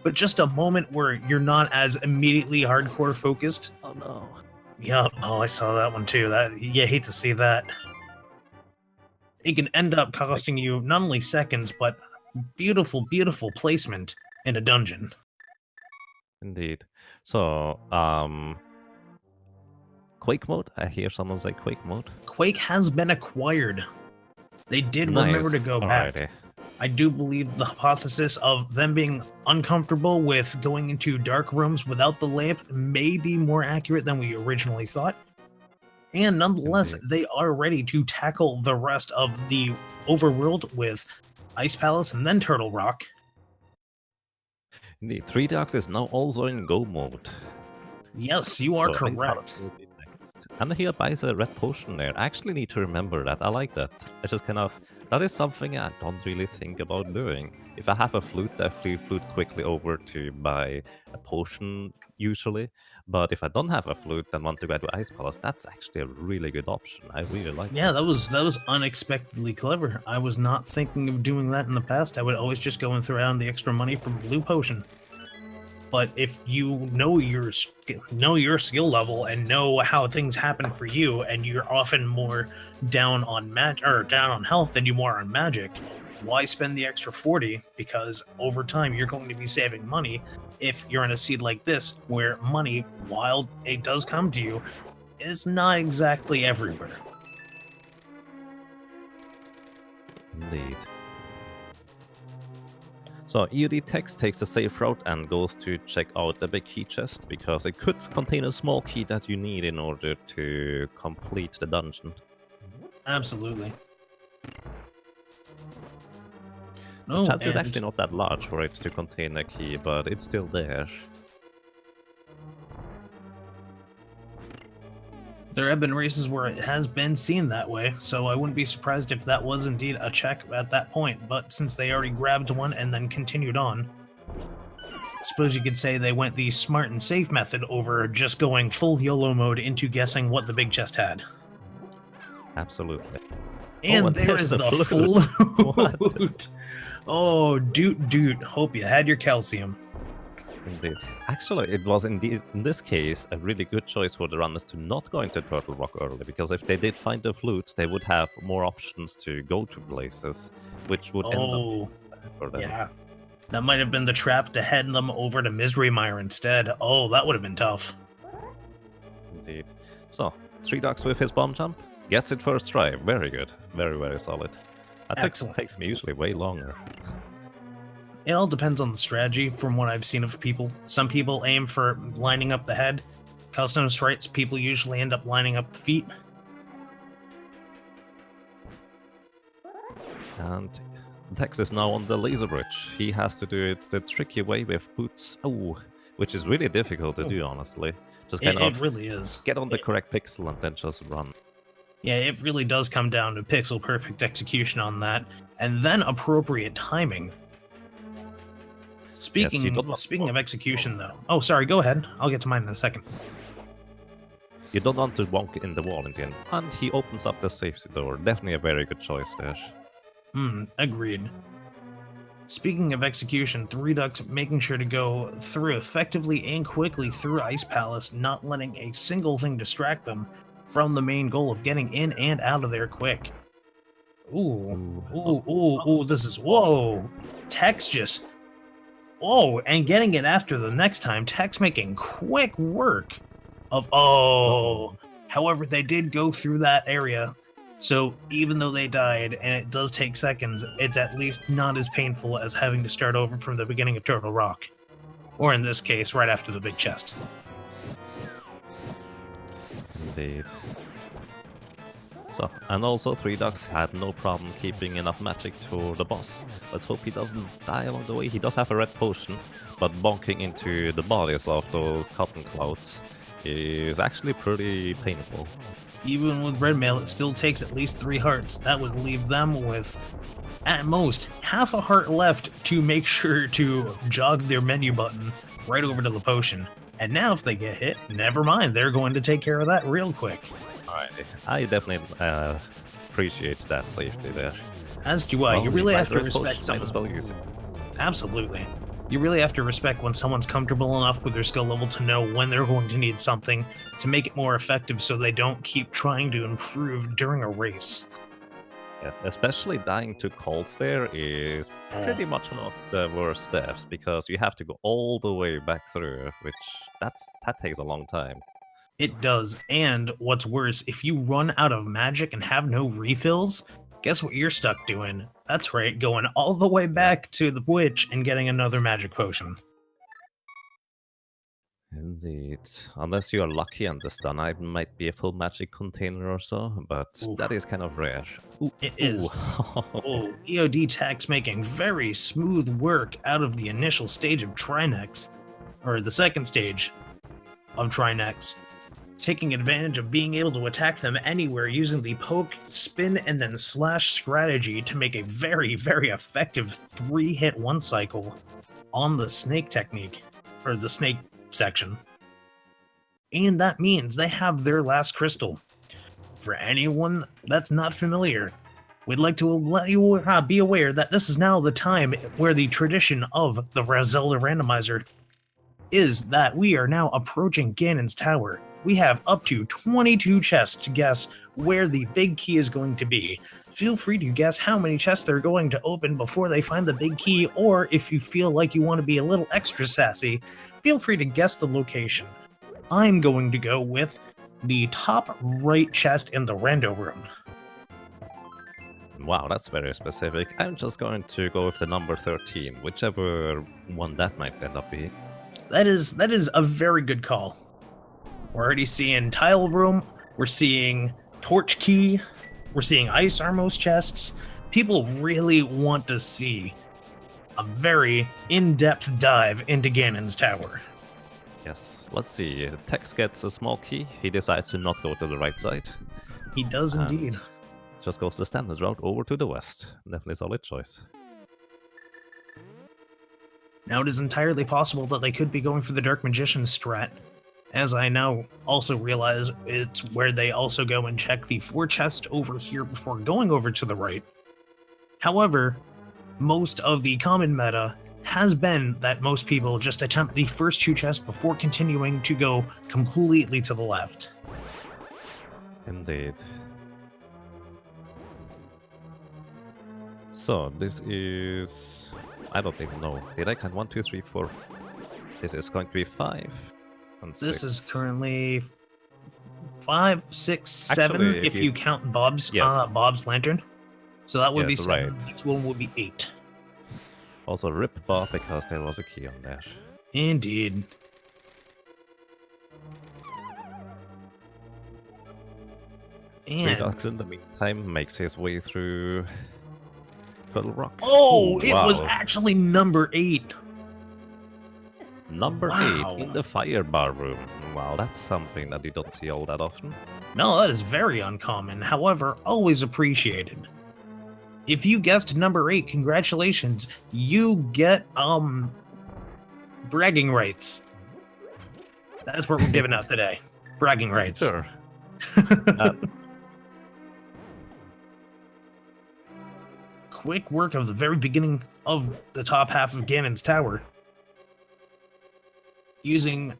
but just a moment where you're not as immediately hardcore focused. Oh no. Yup, oh, I saw that one too. You hate to see that. it can end up costing you not only seconds, but beautiful, beautiful placement in a dungeon. Indeed. So, Quake mode? I hear someone say Quake mode. Quake has been acquired. They did remember to Nice. go back. Alrighty. I do believe the hypothesis of them being uncomfortable with going into dark rooms without the lamp may be more accurate than we originally thought. And nonetheless, Indeed. they are ready to tackle the rest of the overworld with Ice Palace and then Turtle Rock. Indeed. ThreeDucks is now also in Go mode. Yes, you are So I think correct. that will be next. And he buys a red potion there. I actually need to remember that. I like that. It's just kind of... That is something I don't really think about doing. If I have a flute, I flute quickly over to buy a potion, usually. But if I don't have a flute and want to go to Ice Palace, that's actually a really good option. I really like Yeah, that. that was unexpectedly clever. I was not thinking of doing that in the past. I would always just go and throw down the extra money for blue potion. But if you know your skill level and know how things happen for you, and you're often more down on down on health than you are on magic, why spend the extra 40? Because over time you're going to be saving money if you're in a seed like this, where money, while it does come to you, is not exactly everywhere. Indeed. So EODTex takes the safe route and goes to check out the big key chest, because it could contain a small key that you need in order to complete the dungeon. Absolutely. The chance is actually not that large for it to contain a key, but it's still there. There have been races where it has been seen that way, so I wouldn't be surprised if that was indeed a check at that point, but since they already grabbed one and then continued on, suppose you could say they went the smart and safe method over just going full YOLO mode into guessing what the big chest had. Absolutely. And and there there's is the the flute. flute! Oh, doot, hope you had your calcium. Indeed. Actually, it was in this case a really good choice for the runners to not go into Turtle Rock early, because if they did find the flute, they would have more options to go to places, which would end up being bad for them. Yeah. That might have been the trap to head them over to Misery Mire instead. Oh, that would have been tough. Indeed. So, ThreeDucks with his bomb jump, gets it first try. Very good. Very, very solid. That Excellent. takes me usually way longer. It all depends on the strategy from what I've seen of people. Some people aim for lining up the head. Custom sprites, people usually end up lining up the feet. And Tex is now on the laser bridge. He has to do it the tricky way with boots. Oh, which is really difficult to do, honestly. Just kind of It really is. get on the correct pixel and then just run. Yeah, it really does come down to pixel perfect execution on that, and then appropriate timing. Speaking of execution, though. Oh, sorry, go ahead. I'll get to mine in a second. You don't want to bonk in the wall in the end. And he opens up the safety door. Definitely a very good choice there. Agreed. Speaking of execution, ThreeDucks making sure to go through effectively and quickly through Ice Palace, not letting a single thing distract them from the main goal of getting in and out of there quick. Ooh, this is... Whoa! Tex just... Oh, and getting it after the next time, Tex making quick work of... Oh! However, they did go through that area, so even though they died, and it does take seconds, it's at least not as painful as having to start over from the beginning of Turtle Rock. Or in this case, right after the big chest. Indeed. So, and also ThreeDucks had no problem keeping enough magic to the boss. Let's hope he doesn't die along the way. He does have a red potion, but bonking into the bodies of those cotton clouds is actually pretty painful. Even with red mail, it still takes at least 3 hearts. That would leave them with, at most, half a heart left to make sure to jog their menu button right over to the potion. And now if they get hit, never mind, they're going to take care of that real quick. Alright, I definitely appreciate that safety there. As do I. You really have to respect might as well use it. Absolutely. You really have to respect when someone's comfortable enough with their skill level to know when they're going to need something to make it more effective so they don't keep trying to improve during a race. Yeah, especially dying to colds there is pretty much one of the worst deaths because you have to go all the way back through, which that takes a long time. It does, and what's worse, if you run out of magic and have no refills, guess what you're stuck doing? That's right, going all the way back to the witch and getting another magic potion. Indeed. Unless you are lucky and the stun item might be a full magic container or so, but Oof. that is kind of rare. Ooh, It ooh. is. Oh, EODTex making very smooth work out of the initial stage of Trinex, or the second stage of Trinex, taking advantage of being able to attack them anywhere using the poke, spin, and then slash strategy to make a very, very effective 3-hit one cycle on the snake technique, or the snake section. And that means they have their last crystal. For anyone that's not familiar, we'd like to let you be aware that this is now the time where the tradition of the Zelda Randomizer is that we are now approaching Ganon's Tower. We have up to 22 chests to guess where the big key is going to be. Feel free to guess how many chests they're going to open before they find the big key, or if you feel like you want to be a little extra sassy, feel free to guess the location. I'm going to go with the top right chest in the rando room. Wow, that's very specific. I'm just going to go with the number 13, whichever one that might end up being. That is a very good call. We're already seeing tile room, we're seeing torch key, we're seeing ice armos chests. People really want to see a very in-depth dive into Ganon's Tower. Yes, let's see. Tex gets a small key. He decides to not go to the right side. He does and indeed. Just goes the standard route over to the west. Definitely a solid choice. Now it is entirely possible that they could be going for the Dark Magician strat, as I now also realize it's where they also go and check the 4 chests over here before going over to the right. However, most of the common meta has been that most people just attempt the first 2 chests before continuing to go completely to the left. Indeed. So, this is... I don't even know. Did I count 1, 2, 3, 4? This is going to be 5 and 6. This is currently 5, 6, 7 Actually, if you count Bob's lantern. So that would be 7. Right. Next one would be 8. Also rip Bob because there was a key on there. Indeed. ThreeDucks in the meantime makes his way through Puddle Rock. Oh, Ooh, it was actually number 8. Number 8 in the fire bar room. Wow, that's something that you don't see all that often. No, that is very uncommon. However, always appreciated. If you guessed number 8, congratulations. You get bragging rights. That's what we're giving out today. Bragging rights. Sure. Quick work of the very beginning of the top half of Ganon's Tower. Using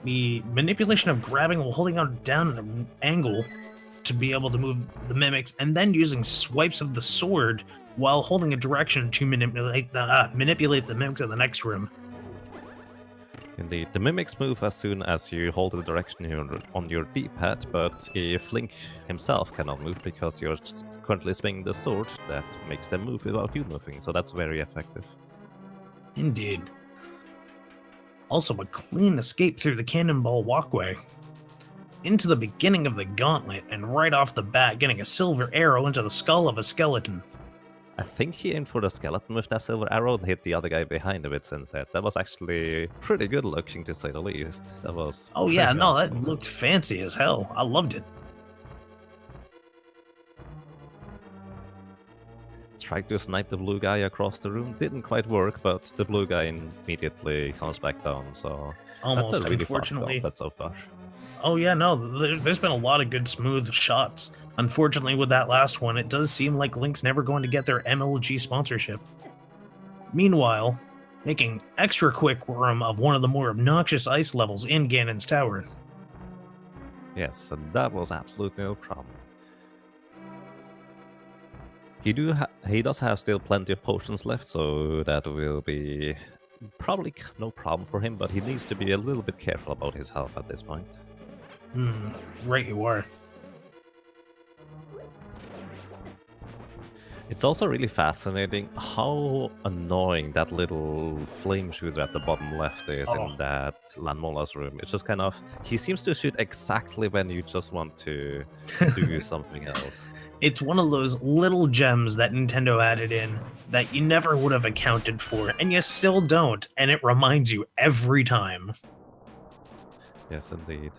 the manipulation of grabbing while holding on down at an angle to be able to move the mimics, and then using swipes of the sword while holding a direction to manipulate the mimics in the next room. Indeed, the mimics move as soon as you hold the direction on your D-pad, but if Link himself cannot move because you're currently swinging the sword, that makes them move without you moving, so that's very effective. Indeed. Also, a clean escape through the cannonball walkway into the beginning of the gauntlet, and right off the bat getting a silver arrow into the skull of a skeleton. I think he aimed for the skeleton with that silver arrow and hit the other guy behind it instead. That was actually pretty good looking, to say the least. That was... Oh yeah, no, that looked fancy as hell. I loved it. Tried to snipe the blue guy across the room. Didn't quite work, but the blue guy immediately comes back down, so... Almost, that's a really unfortunately. fast so far. Oh yeah, no, there's been a lot of good smooth shots. Unfortunately, with that last one, it does seem like Link's never going to get their MLG sponsorship. Meanwhile, making extra quick room of one of the more obnoxious ice levels in Ganon's Tower. Yes, and that was absolutely no problem. He does have still plenty of potions left, so that will be probably no problem for him. But he needs to be a little bit careful about his health at this point. Right you are. It's also really fascinating how annoying that little flame shooter at the bottom left is in that Landmola's room. It's just kind of... He seems to shoot exactly when you just want to do something else. It's one of those little gems that Nintendo added in that you never would have accounted for, and you still don't, and it reminds you every time. Yes, indeed.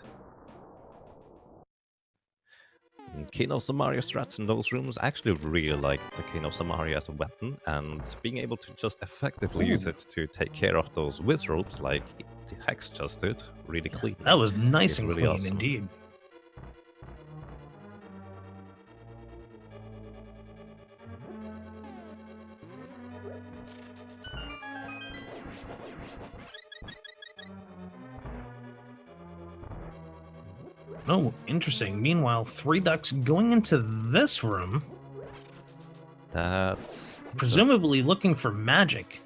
King of Samaria strats in those rooms actually really like the King of Samaria as a weapon, and being able to just effectively use it to take care of those wizards like EODTex just did, really clean. That was nice and really clean awesome. indeed. Oh, interesting. Meanwhile, ThreeDucks going into this room, That's presumably looking for magic.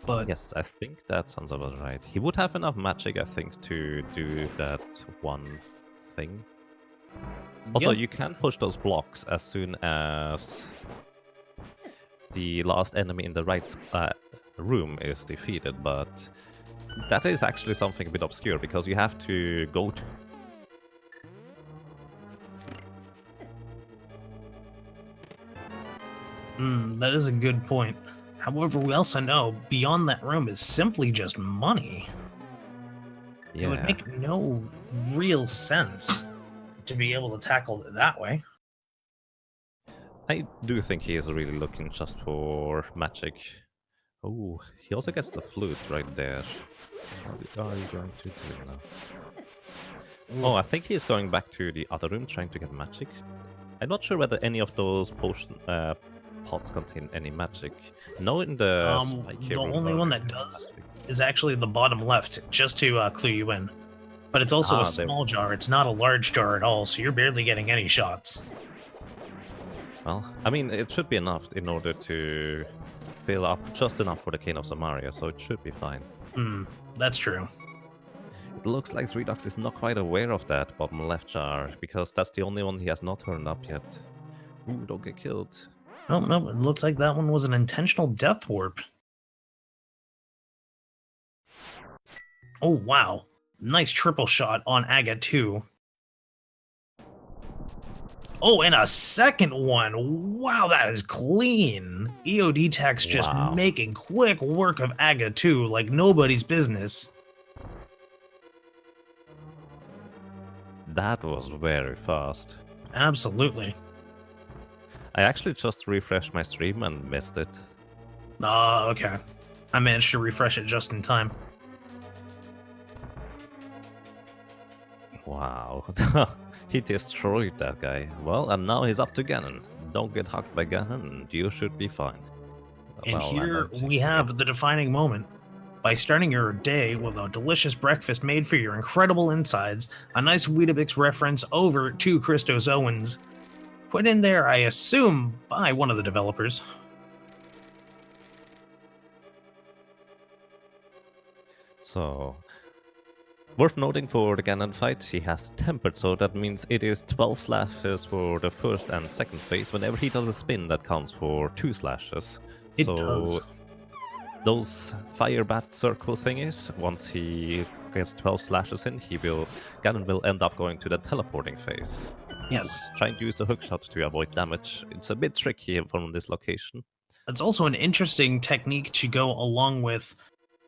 But yes, I think that sounds about right. He would have enough magic, I think, to do that one thing. Also, yep. you can push those blocks as soon as the last enemy in the right room is defeated, but that is actually something a bit obscure, because you have to go to... That is a good point. However, we also know beyond that room is simply just money. Yeah. It would make no real sense to be able to tackle it that way. I do think he is really looking just for magic. Oh, he also gets the flute right there. What are you going to do now? Oh, I think he's going back to the other room trying to get magic. I'm not sure whether any of those potion pots contain any magic. No, in the the only one that does is actually the bottom left, just to clue you in. But it's also a small jar. It's not a large jar at all, so you're barely getting any shots. Well, I mean, it should be enough in order to fill up just enough for the King of Samaria, so it should be fine. That's true. It looks like ThreeDucks is not quite aware of that bottom left jar, because that's the only one he has not turned up yet. Ooh, don't get killed. Oh, no, it looks like that one was an intentional death warp. Oh, wow. Nice triple shot on Aga 2. Oh, and a second one. Wow, that is clean. EODTex just making quick work of Aga 2 like nobody's business. That was very fast. Absolutely. I actually just refreshed my stream and missed it. Oh, okay. I managed to refresh it just in time. Wow. He destroyed that guy. Well, and now he's up to Ganon. Don't get hugged by Ganon, and you should be fine. And here we have the defining moment. By starting your day with a delicious breakfast made for your incredible insides, a nice Weetabix reference over to Christos Owens. Put in there, I assume, by one of the developers. So, worth noting for the Ganon fight, he has tempered, so that means it is 12 slashes for the first and second phase. Whenever he does a spin, that counts for 2 slashes. It does. Those fire bat circle thingies, once he gets 12 slashes in, Ganon will end up going to the teleporting phase. Yes. Trying to use the hookshot to avoid damage. It's a bit tricky from this location. It's also an interesting technique to go along with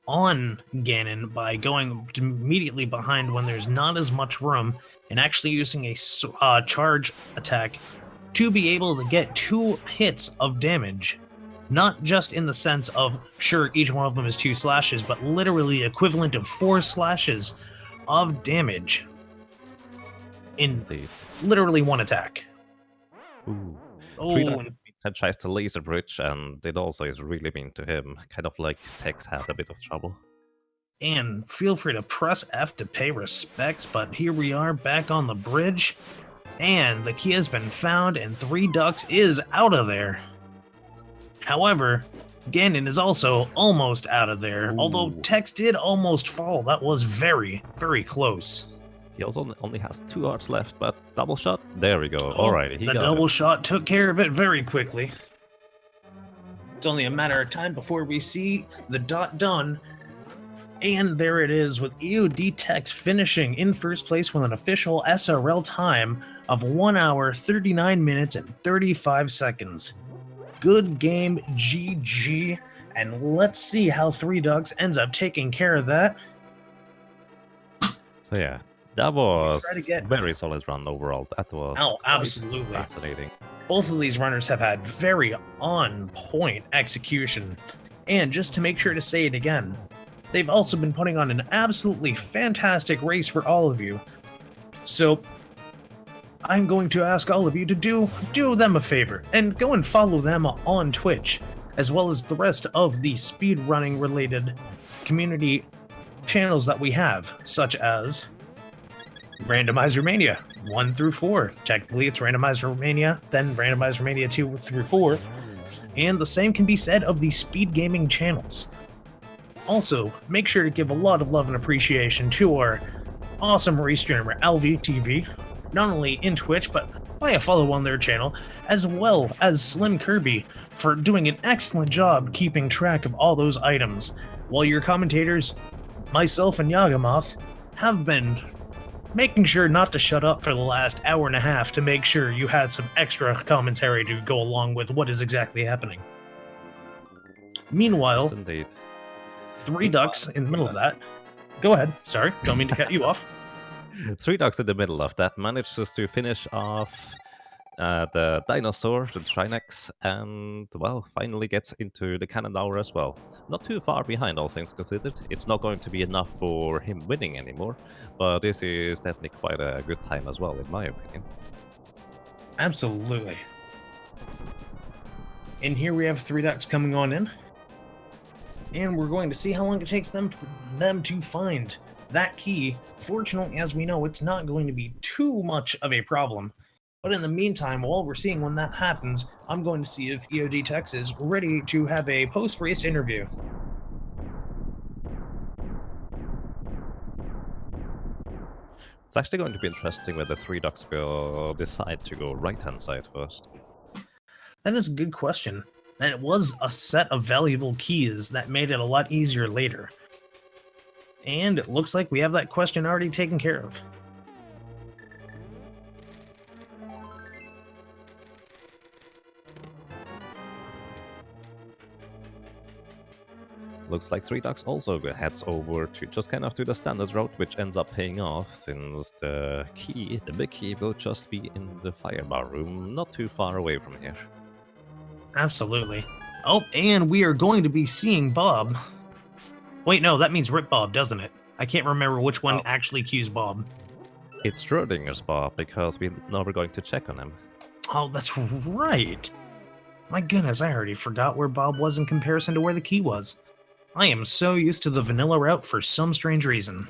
on Ganon by going immediately behind when there's not as much room and actually using a charge attack to be able to get 2 hits of damage. Not just in the sense of, sure, each one of them is 2 slashes, but literally equivalent of 4 slashes of damage in literally 1 attack. Ooh. Oh, tries to laser bridge, and it also is really mean to him. Kind of like Tex had a bit of trouble. And feel free to press F to pay respects, but here we are back on the bridge, and the key has been found, and ThreeDucks is out of there. However, Ganon is also almost out of there. Although Ooh. Tex did almost fall, that was very, very close. He also only has 2 hearts left, but double shot. There we go. Oh, Alright, he the got double it. shot took care of it very quickly. It's only a matter of time before we see the dot done. And there it is, with EODTex finishing in first place with an official SRL time of 1 hour, 39 minutes, and 35 seconds. Good game, GG. And let's see how ThreeDucks ends up taking care of that. So yeah, that was Try to get- very solid run overall. That was Oh, quite absolutely. fascinating. Both of these runners have had very on-point execution. And just to make sure to say it again, they've also been putting on an absolutely fantastic race for all of you. So I'm going to ask all of you to do them a favor and go and follow them on Twitch, as well as the rest of the speedrunning related community channels that we have, such as Randomizer Mania 1 through 4. Technically it's Randomizer Mania, then Randomizer Mania 2 through 4. And the same can be said of the speed gaming channels. Also, make sure to give a lot of love and appreciation to our awesome race streamer ALTTP, not only in Twitch, but by a follow on their channel, as well as Slim Kirby for doing an excellent job keeping track of all those items, while your commentators, myself and Yagamoth, have been making sure not to shut up for the last hour and a half to make sure you had some extra commentary to go along with what is exactly happening. Meanwhile, Yes, indeed. ThreeDucks in the middle of that. Go ahead. Sorry, don't mean to cut you off. ThreeDucks in the middle of that manages to finish off the dinosaur, the Trinex, and, well, finally gets into the cannon hour as well. Not too far behind, all things considered. It's not going to be enough for him winning anymore, but this is definitely quite a good time as well, in my opinion. Absolutely. And here we have ThreeDucks coming on in. And we're going to see how long it takes them to find that key. Fortunately, as we know, it's not going to be too much of a problem. But in the meantime, while we're seeing when that happens, I'm going to see if EODTex is ready to have a post-race interview. It's actually going to be interesting whether ThreeDucks will decide to go right-hand side first. That is a good question. And it was a set of valuable keys that made it a lot easier later. And it looks like we have that question already taken care of. Looks like ThreeDucks also heads over to just kind of to the standard route, which ends up paying off since the big key, will just be in the firebar room, not too far away from here. Absolutely. Oh, and we are going to be seeing Bob. Wait, no, that means Rip Bob, doesn't it? I can't remember which one actually cues Bob. It's Schrodinger's Bob, because we're never going to check on him. Oh, that's right. My goodness, I already forgot where Bob was in comparison to where the key was. I am so used to the vanilla route for some strange reason.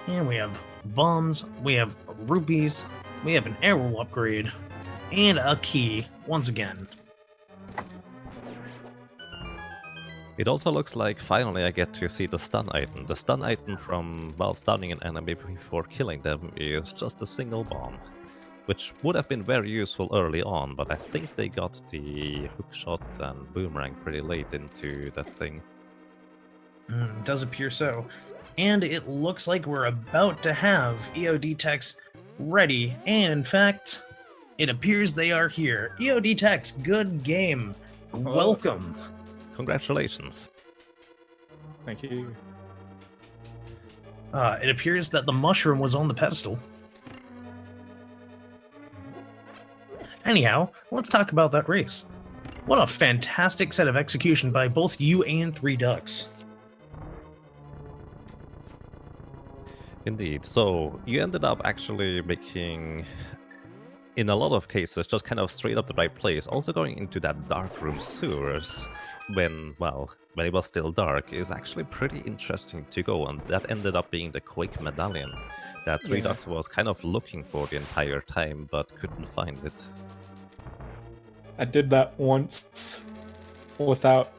And we have bombs, we have rupees, we have an arrow upgrade, and a key, once again. It also looks like finally I get to see the stun item. The stun item from, well, stunning an enemy before killing them is just a single bomb, which would have been very useful early on, but I think they got the hookshot and boomerang pretty late into that thing. It does appear so. And it looks like we're about to have EODTex ready, and in fact, it appears they are here. EODTex, good game. Welcome. Congratulations. Thank you. It appears that the mushroom was on the pedestal. Anyhow, let's talk about that race. What a fantastic set of execution by both you and ThreeDucks. Indeed. So you ended up actually making, in a lot of cases, just kind of straight up the right place. Also going into that dark room sewers, when it was still dark is actually pretty interesting to go, and that ended up being the Quake medallion that Yeah. ThreeDucks was kind of looking for the entire time but couldn't find it. I did that once without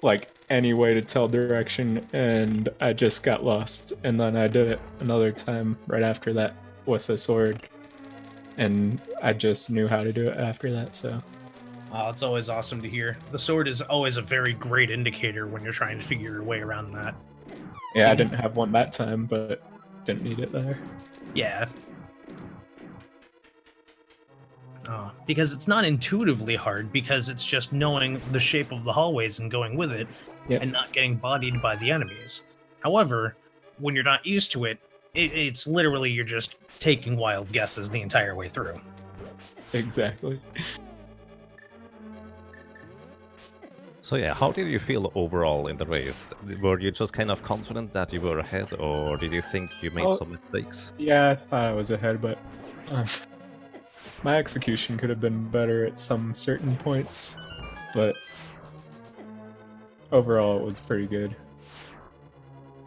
like any way to tell direction, and I just got lost. And then I did it another time right after that with a sword, and I just knew how to do it after that. So It's always awesome to hear. The sword is always a very great indicator when you're trying to figure your way around that. yeah, I Because- didn't have one that time, but didn't need it there. Yeah. Because it's not intuitively hard, because it's just knowing the shape of the hallways and going with it, Yep. and not getting bodied by the enemies. However, when you're not used to it, it's literally you're just taking wild guesses the entire way through. Exactly. So yeah, how did you feel overall in the race? Were you just kind of confident that you were ahead, or did you think you made Oh. some mistakes? Yeah, I thought I was ahead, but my execution could have been better at some certain points. But overall, it was pretty good.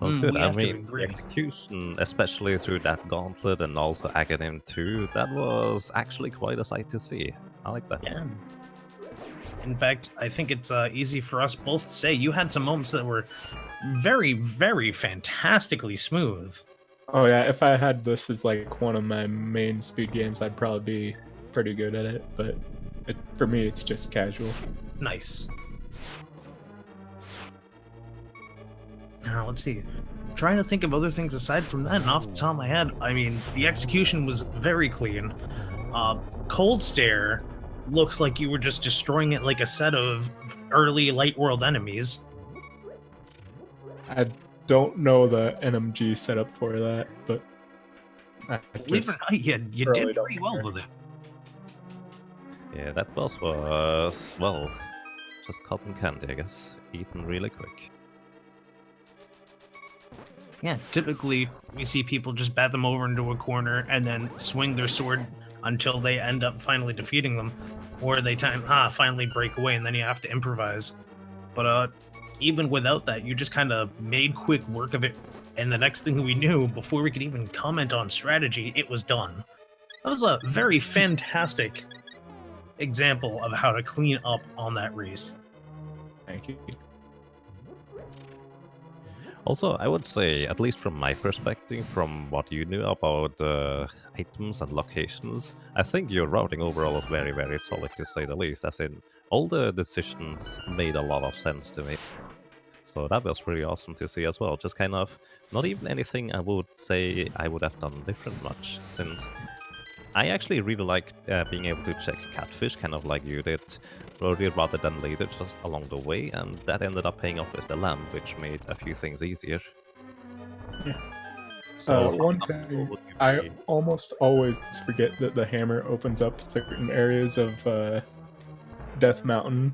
That's good. We I have to mean, the agree. execution, especially through that gauntlet and also Aghanim 2, that was actually quite a sight to see. I like that. Yeah. In fact, I think it's easy for us both to say you had some moments that were very, very fantastically smooth. Oh yeah, if I had this as like one of my main speed games, I'd probably be pretty good at it. But for me, it's just casual. Nice. Now, let's see. Trying to think of other things aside from that, and off the top of my head, I mean, the execution was very clean. Cold Stare looks like you were just destroying it like a set of early Light World enemies. I don't know the NMG setup for that, but I Believe it or just not, you really did don't pretty well care. with it. Yeah, that boss was, well, just cotton candy, I guess. Eaten really quick. Yeah, typically we see people just bat them over into a corner and then swing their sword until they end up finally defeating them, or they finally break away and then you have to improvise. But even without that, you just kind of made quick work of it, and the next thing we knew, before we could even comment on strategy, it was done. That was a very fantastic example of how to clean up on that race. thank you. Also, I would say, at least from my perspective, from what you knew about items and locations, I think your routing overall is very, very solid, to say the least. As in, all the decisions made a lot of sense to me. So that was pretty awesome to see as well. Just kind of, not even anything I would say I would have done different much, since I actually really like being able to check catfish, kind of like you did earlier rather than later, just along the way, and that ended up paying off with the lamp, which made a few things easier. Yeah. So One how thing, would you I be- almost always forget that the hammer opens up certain areas of Death Mountain.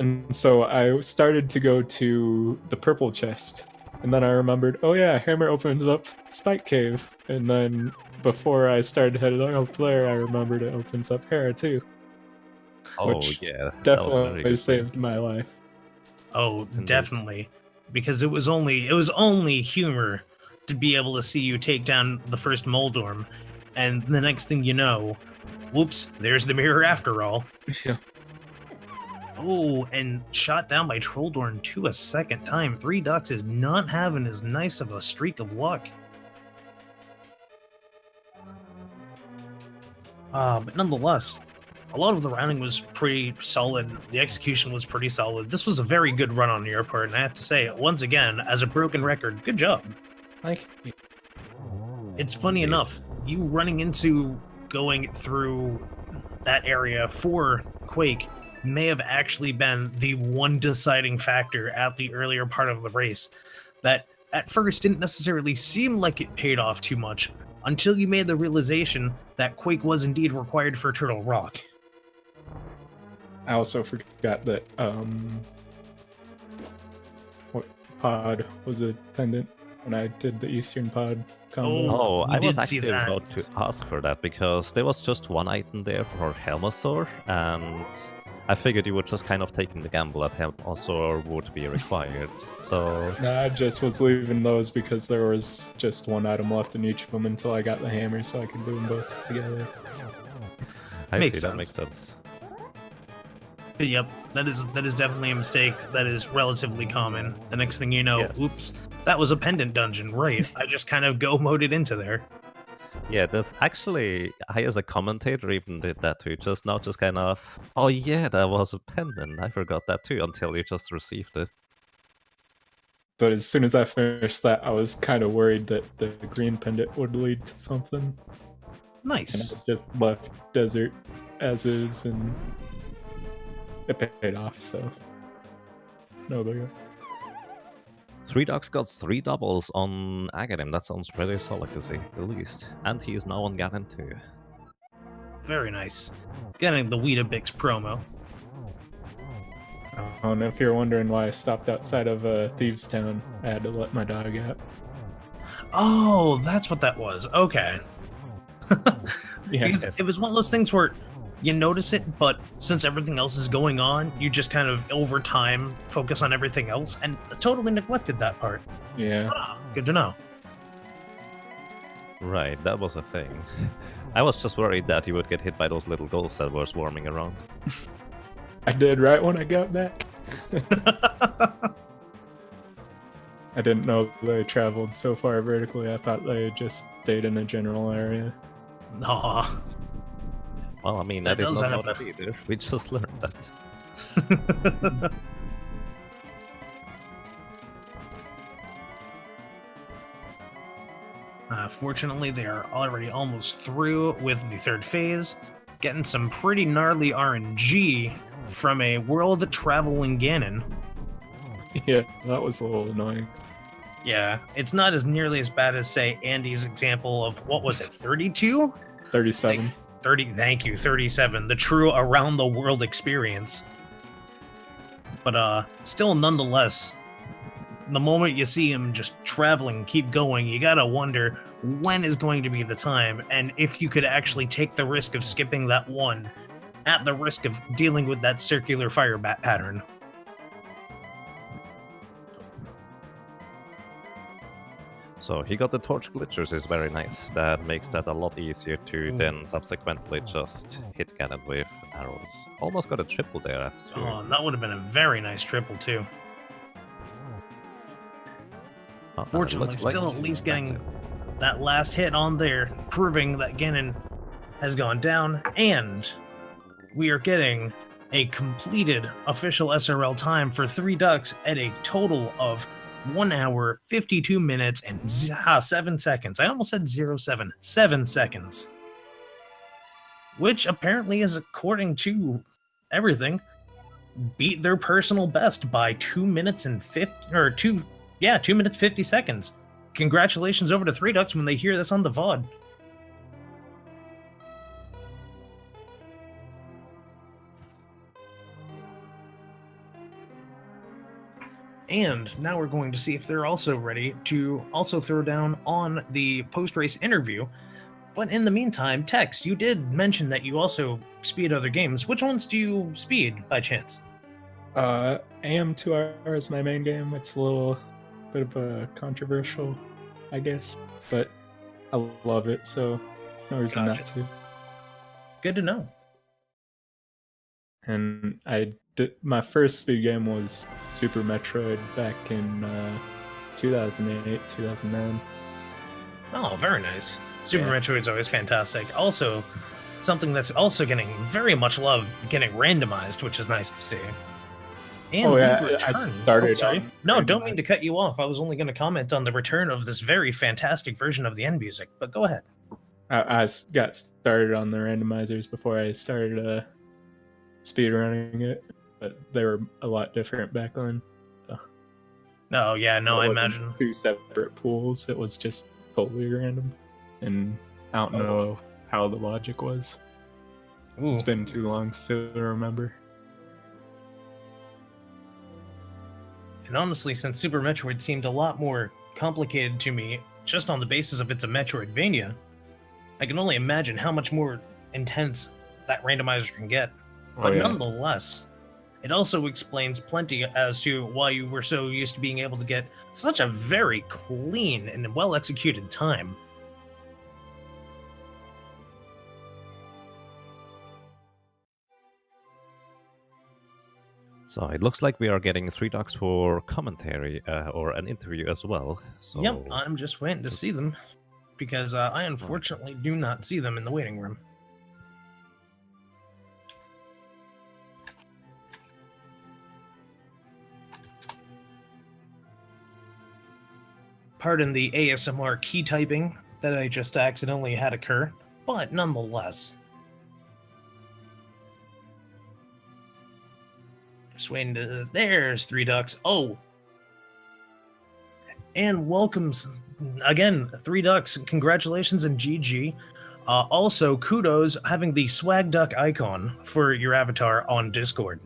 And so I started to go to the purple chest. And then I remembered, oh yeah, hammer opens up Spike Cave. And then before I started heading up there, I remembered it opens up Hera too. Oh which yeah, that was very Definitely good. saved my life. Oh, Indeed. definitely, because it was only humor to be able to see you take down the first Moldorm, and the next thing you know, whoops, there's the mirror after all. Yeah. Oh, and shot down by Trolldorn 2 a second time. ThreeDucks is not having as nice of a streak of luck. But nonetheless, a lot of the rounding was pretty solid. The execution was pretty solid. This was a very good run on your part, and I have to say, once again, as a broken record, good job. Like, It's funny Indeed. enough, you running into going through that area for Quake may have actually been the one deciding factor at the earlier part of the race that at first didn't necessarily seem like it paid off too much until you made the realization that Quake was indeed required for Turtle Rock. I also forgot that what pod was a pendant when I did the Eastern pod combo. Oh, we I was did see actually that. about to ask for that, because there was just one item there for Helmasaur, and I figured you were just kind of taking the gamble that help also would be required. So Nah, I just was leaving those because there was just one item left in each of them until I got the hammer, so I could do them both together. I Makes see, that sense. makes sense. But yep, that is definitely a mistake that is relatively common. The next thing you know, Yes. oops, that was a pendant dungeon, right? I just kind of go moded into there. Yeah, that's actually, I as a commentator even did that too. Just not just kind of, oh yeah, that was a pendant. I forgot that too until you just received it. But as soon as I finished that, I was kind of worried that the green pendant would lead to something. And Nice. I just left desert as is, and it paid off, so no big deal. ThreeDucks got 3 doubles on Agadim. That sounds pretty solid to say the least. And he is now on Ganon too. Very nice. Getting the Weetabix promo. I don't know if you're wondering why I stopped outside of Thieves Town. I had to let my dog out. Oh, that's what that was. Okay. Yeah, Because it was one of those things where you notice it, but since everything else is going on, you just kind of over time focus on everything else and totally neglected that part. yeah. Ah, good to know. Right, that was a thing. I was just worried that you would get hit by those little ghosts that were swarming around. I did right when I got back. I didn't know they traveled so far vertically. I thought they had just stayed in a general area. Aw. Well, I mean, I That did does not know happen. that either. We just learned that. Fortunately, they are already almost through with the third phase, getting some pretty gnarly RNG from a world-traveling Ganon. Yeah, that was a little annoying. Yeah, it's not as nearly as bad as, say, Andy's example of, what was it, 32? 37. 30, thank you, 37, the true around-the-world experience. But, still, nonetheless, the moment you see him just traveling, keep going, you gotta wonder when is going to be the time, and if you could actually take the risk of skipping that one at the risk of dealing with that circular fire bat pattern. So he got the torch glitchers is very nice. That makes that a lot easier to then subsequently just hit Ganon with arrows. Almost got a triple there, that's true. Oh, and that would have been a very nice triple, too. Oh, and it Fortunately, looks like still at least that's getting it. that last hit on there, proving that Ganon has gone down, and we are getting a completed official SRL time for ThreeDucks at a total of 1 hour, 52 minutes, and 7 seconds. I almost said 07. 7 seconds. Which apparently is, according to everything, beat their personal best by 2 minutes and 2 minutes 50 seconds. Congratulations over to ThreeDucks when they hear this on the VOD. And now we're going to see if they're also ready to also throw down on the post-race interview. But in the meantime, Tex, you did mention that you also speed other games. Which ones do you speed, by chance? AM2R is my main game. It's a little bit of a controversial, I guess, but I love it, so no reason not Gotcha. to. Good to know. And my first speed game was Super Metroid back in 2008, 2009. Oh, very nice. Super Yeah. Metroid's always fantastic. Also, something that's also getting very much love getting randomized, which is nice to see. And Oh, yeah, we've I returned. started sorry. on No, don't randomized. mean to cut you off. I was only going to comment on the return of this very fantastic version of the end music, but go ahead. I got started on the randomizers before I started speedrunning it, but they were a lot different back then. No, yeah, no, It I wasn't imagine. 2 separate pools. It was just totally random, and I don't know how the logic was. Ooh. It's been too long to remember. And honestly, since Super Metroid seemed a lot more complicated to me, just on the basis of it's a Metroidvania, I can only imagine how much more intense that randomizer can get. But yeah. nonetheless, it also explains plenty as to why you were so used to being able to get such a very clean and well-executed time. So it looks like we are getting ThreeDucks for commentary or an interview as well. So Yep, I'm just waiting to see them, because I unfortunately do not see them in the waiting room. Pardon the ASMR key typing that I just accidentally had occur, but nonetheless. Just waiting to... There's ThreeDucks. Oh! And welcomes, again, ThreeDucks. Congratulations and GG. Also, kudos having the swag duck icon for your avatar on Discord.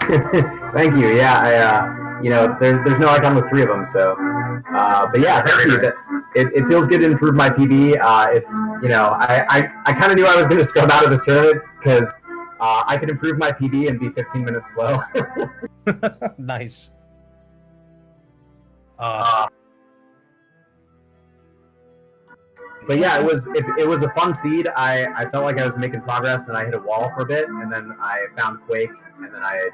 Thank you. Yeah, there's no icon with 3 of them, so. But yeah, thank you. It feels good to improve my PB. I kind of knew I was going to scrub out of this tournament because I could improve my PB and be 15 minutes slow. Nice. But yeah, it was a fun seed. I felt like I was making progress. Then I hit a wall for a bit, and then I found Quake, and then I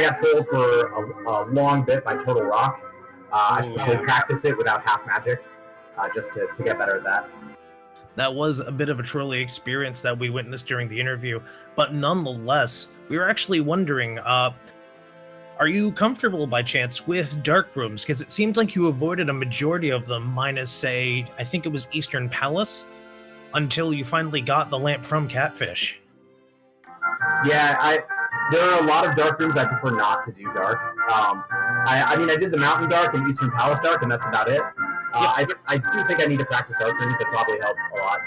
got trolled for a long bit by Total Rock. I should probably practice it without half magic, just to get better at that. That was a bit of a trolly experience that we witnessed during the interview, but nonetheless, we were actually wondering, are you comfortable by chance with dark rooms? Because it seemed like you avoided a majority of them, minus, say, I think it was Eastern Palace, until you finally got the lamp from Catfish. Yeah, there are a lot of dark rooms I prefer not to do dark. I did the Mountain Dark and Eastern Palace Dark, and that's about it. I do think I need to practice dark rooms. That probably help a lot.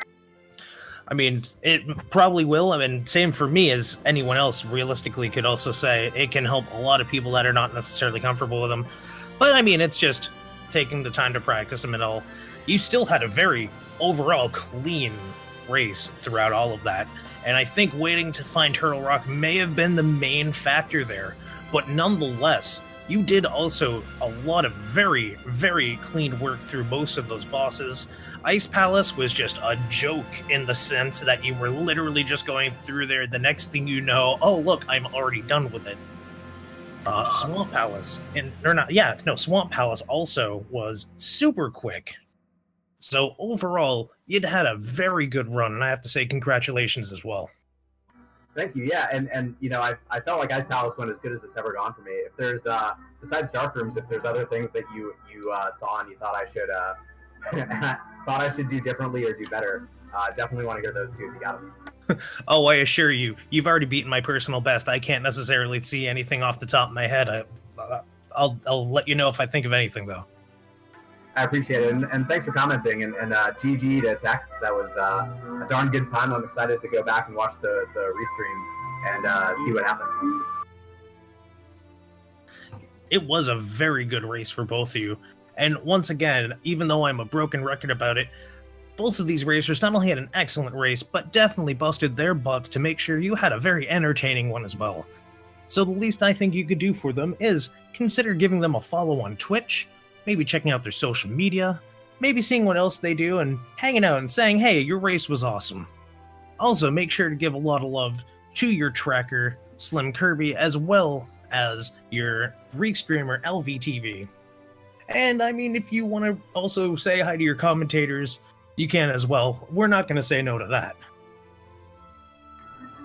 I mean, it probably will. I mean, same for me as anyone else realistically could also say. It can help a lot of people that are not necessarily comfortable with them. But I mean, it's just taking the time to practice them and all. You still had a very overall clean race throughout all of that. And I think waiting to find Turtle Rock may have been the main factor there. But nonetheless, you did also a lot of very, very clean work through most of those bosses. Ice Palace was just a joke in the sense that you were literally just going through there. The next thing you know, oh look, I'm already done with it. Swamp Palace, Swamp Palace also was super quick. So overall, you'd had a very good run, and I have to say congratulations as well. Thank you. Yeah, and I felt like Ice Palace went as good as it's ever gone for me. If there's besides dark rooms, if there's other things that you saw and you thought I should do differently or do better, definitely want to hear those too if you got them. Oh, I assure you, you've already beaten my personal best. I can't necessarily see anything off the top of my head. I'll let you know if I think of anything though. I appreciate it, and thanks for commenting, and GG to Tex. That was a darn good time. I'm excited to go back and watch the restream and see what happens. It was a very good race for both of you, and once again, even though I'm a broken record about it, both of these racers not only had an excellent race, but definitely busted their butts to make sure you had a very entertaining one as well. So the least I think you could do for them is consider giving them a follow on Twitch, maybe checking out their social media, maybe seeing what else they do, and hanging out and saying, hey, your race was awesome. Also, make sure to give a lot of love to your tracker, Slim Kirby, as well as your Greek streamer, LVTV. And, I mean, if you want to also say hi to your commentators, you can as well. We're not going to say no to that.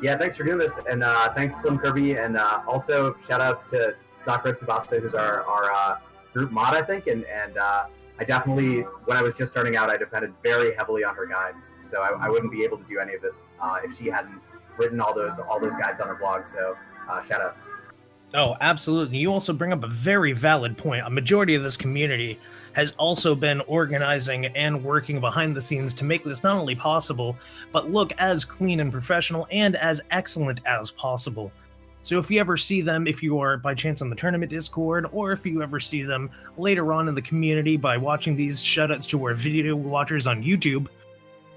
Yeah, thanks for doing this, and thanks Slim Kirby, and also shout-outs to Sakura Tsubasa, who's our group mod, I think, and I definitely, when I was just starting out, I depended very heavily on her guides, so I wouldn't be able to do any of this if she hadn't written all those guides on her blog, so shout-outs. Oh, absolutely. You also bring up a very valid point. A majority of this community has also been organizing and working behind the scenes to make this not only possible, but look as clean and professional and as excellent as possible. So if you ever see them, if you are by chance on the tournament Discord, or if you ever see them later on in the community by watching these shoutouts to our video watchers on YouTube,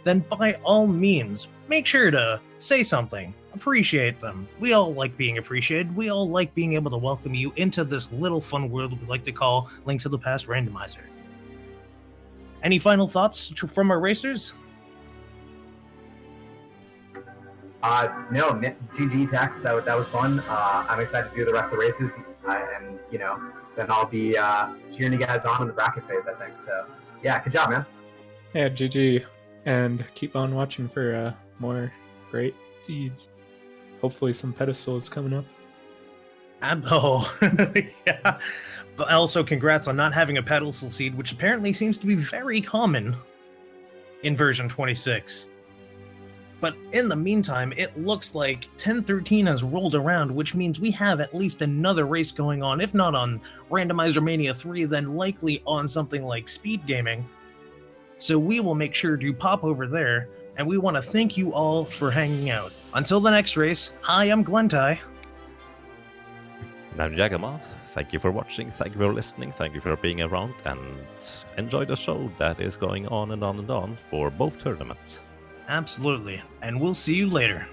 then by all means, make sure to say something. Appreciate them. We all like being appreciated. We all like being able to welcome you into this little fun world we like to call Link to the Past Randomizer. Any final thoughts from our racers? No, GG Tex, that was fun. I'm excited to do the rest of the races, and then I'll be cheering you guys on in the bracket phase, I think. So, yeah, good job, man. Yeah, GG, and keep on watching for more great seeds. Hopefully, some pedestals coming up. Yeah. But also, congrats on not having a pedestal seed, which apparently seems to be very common in version 26. But in the meantime, it looks like 1013 has rolled around, which means we have at least another race going on, if not on Randomizer Mania 3, then likely on something like Speed Gaming. So we will make sure to pop over there, and we want to thank you all for hanging out. Until the next race, hi, I'm Glentai. And I'm Jagamoth. Thank you for watching, thank you for listening, thank you for being around, and enjoy the show that is going on and on and on for both tournaments. Absolutely, and we'll see you later.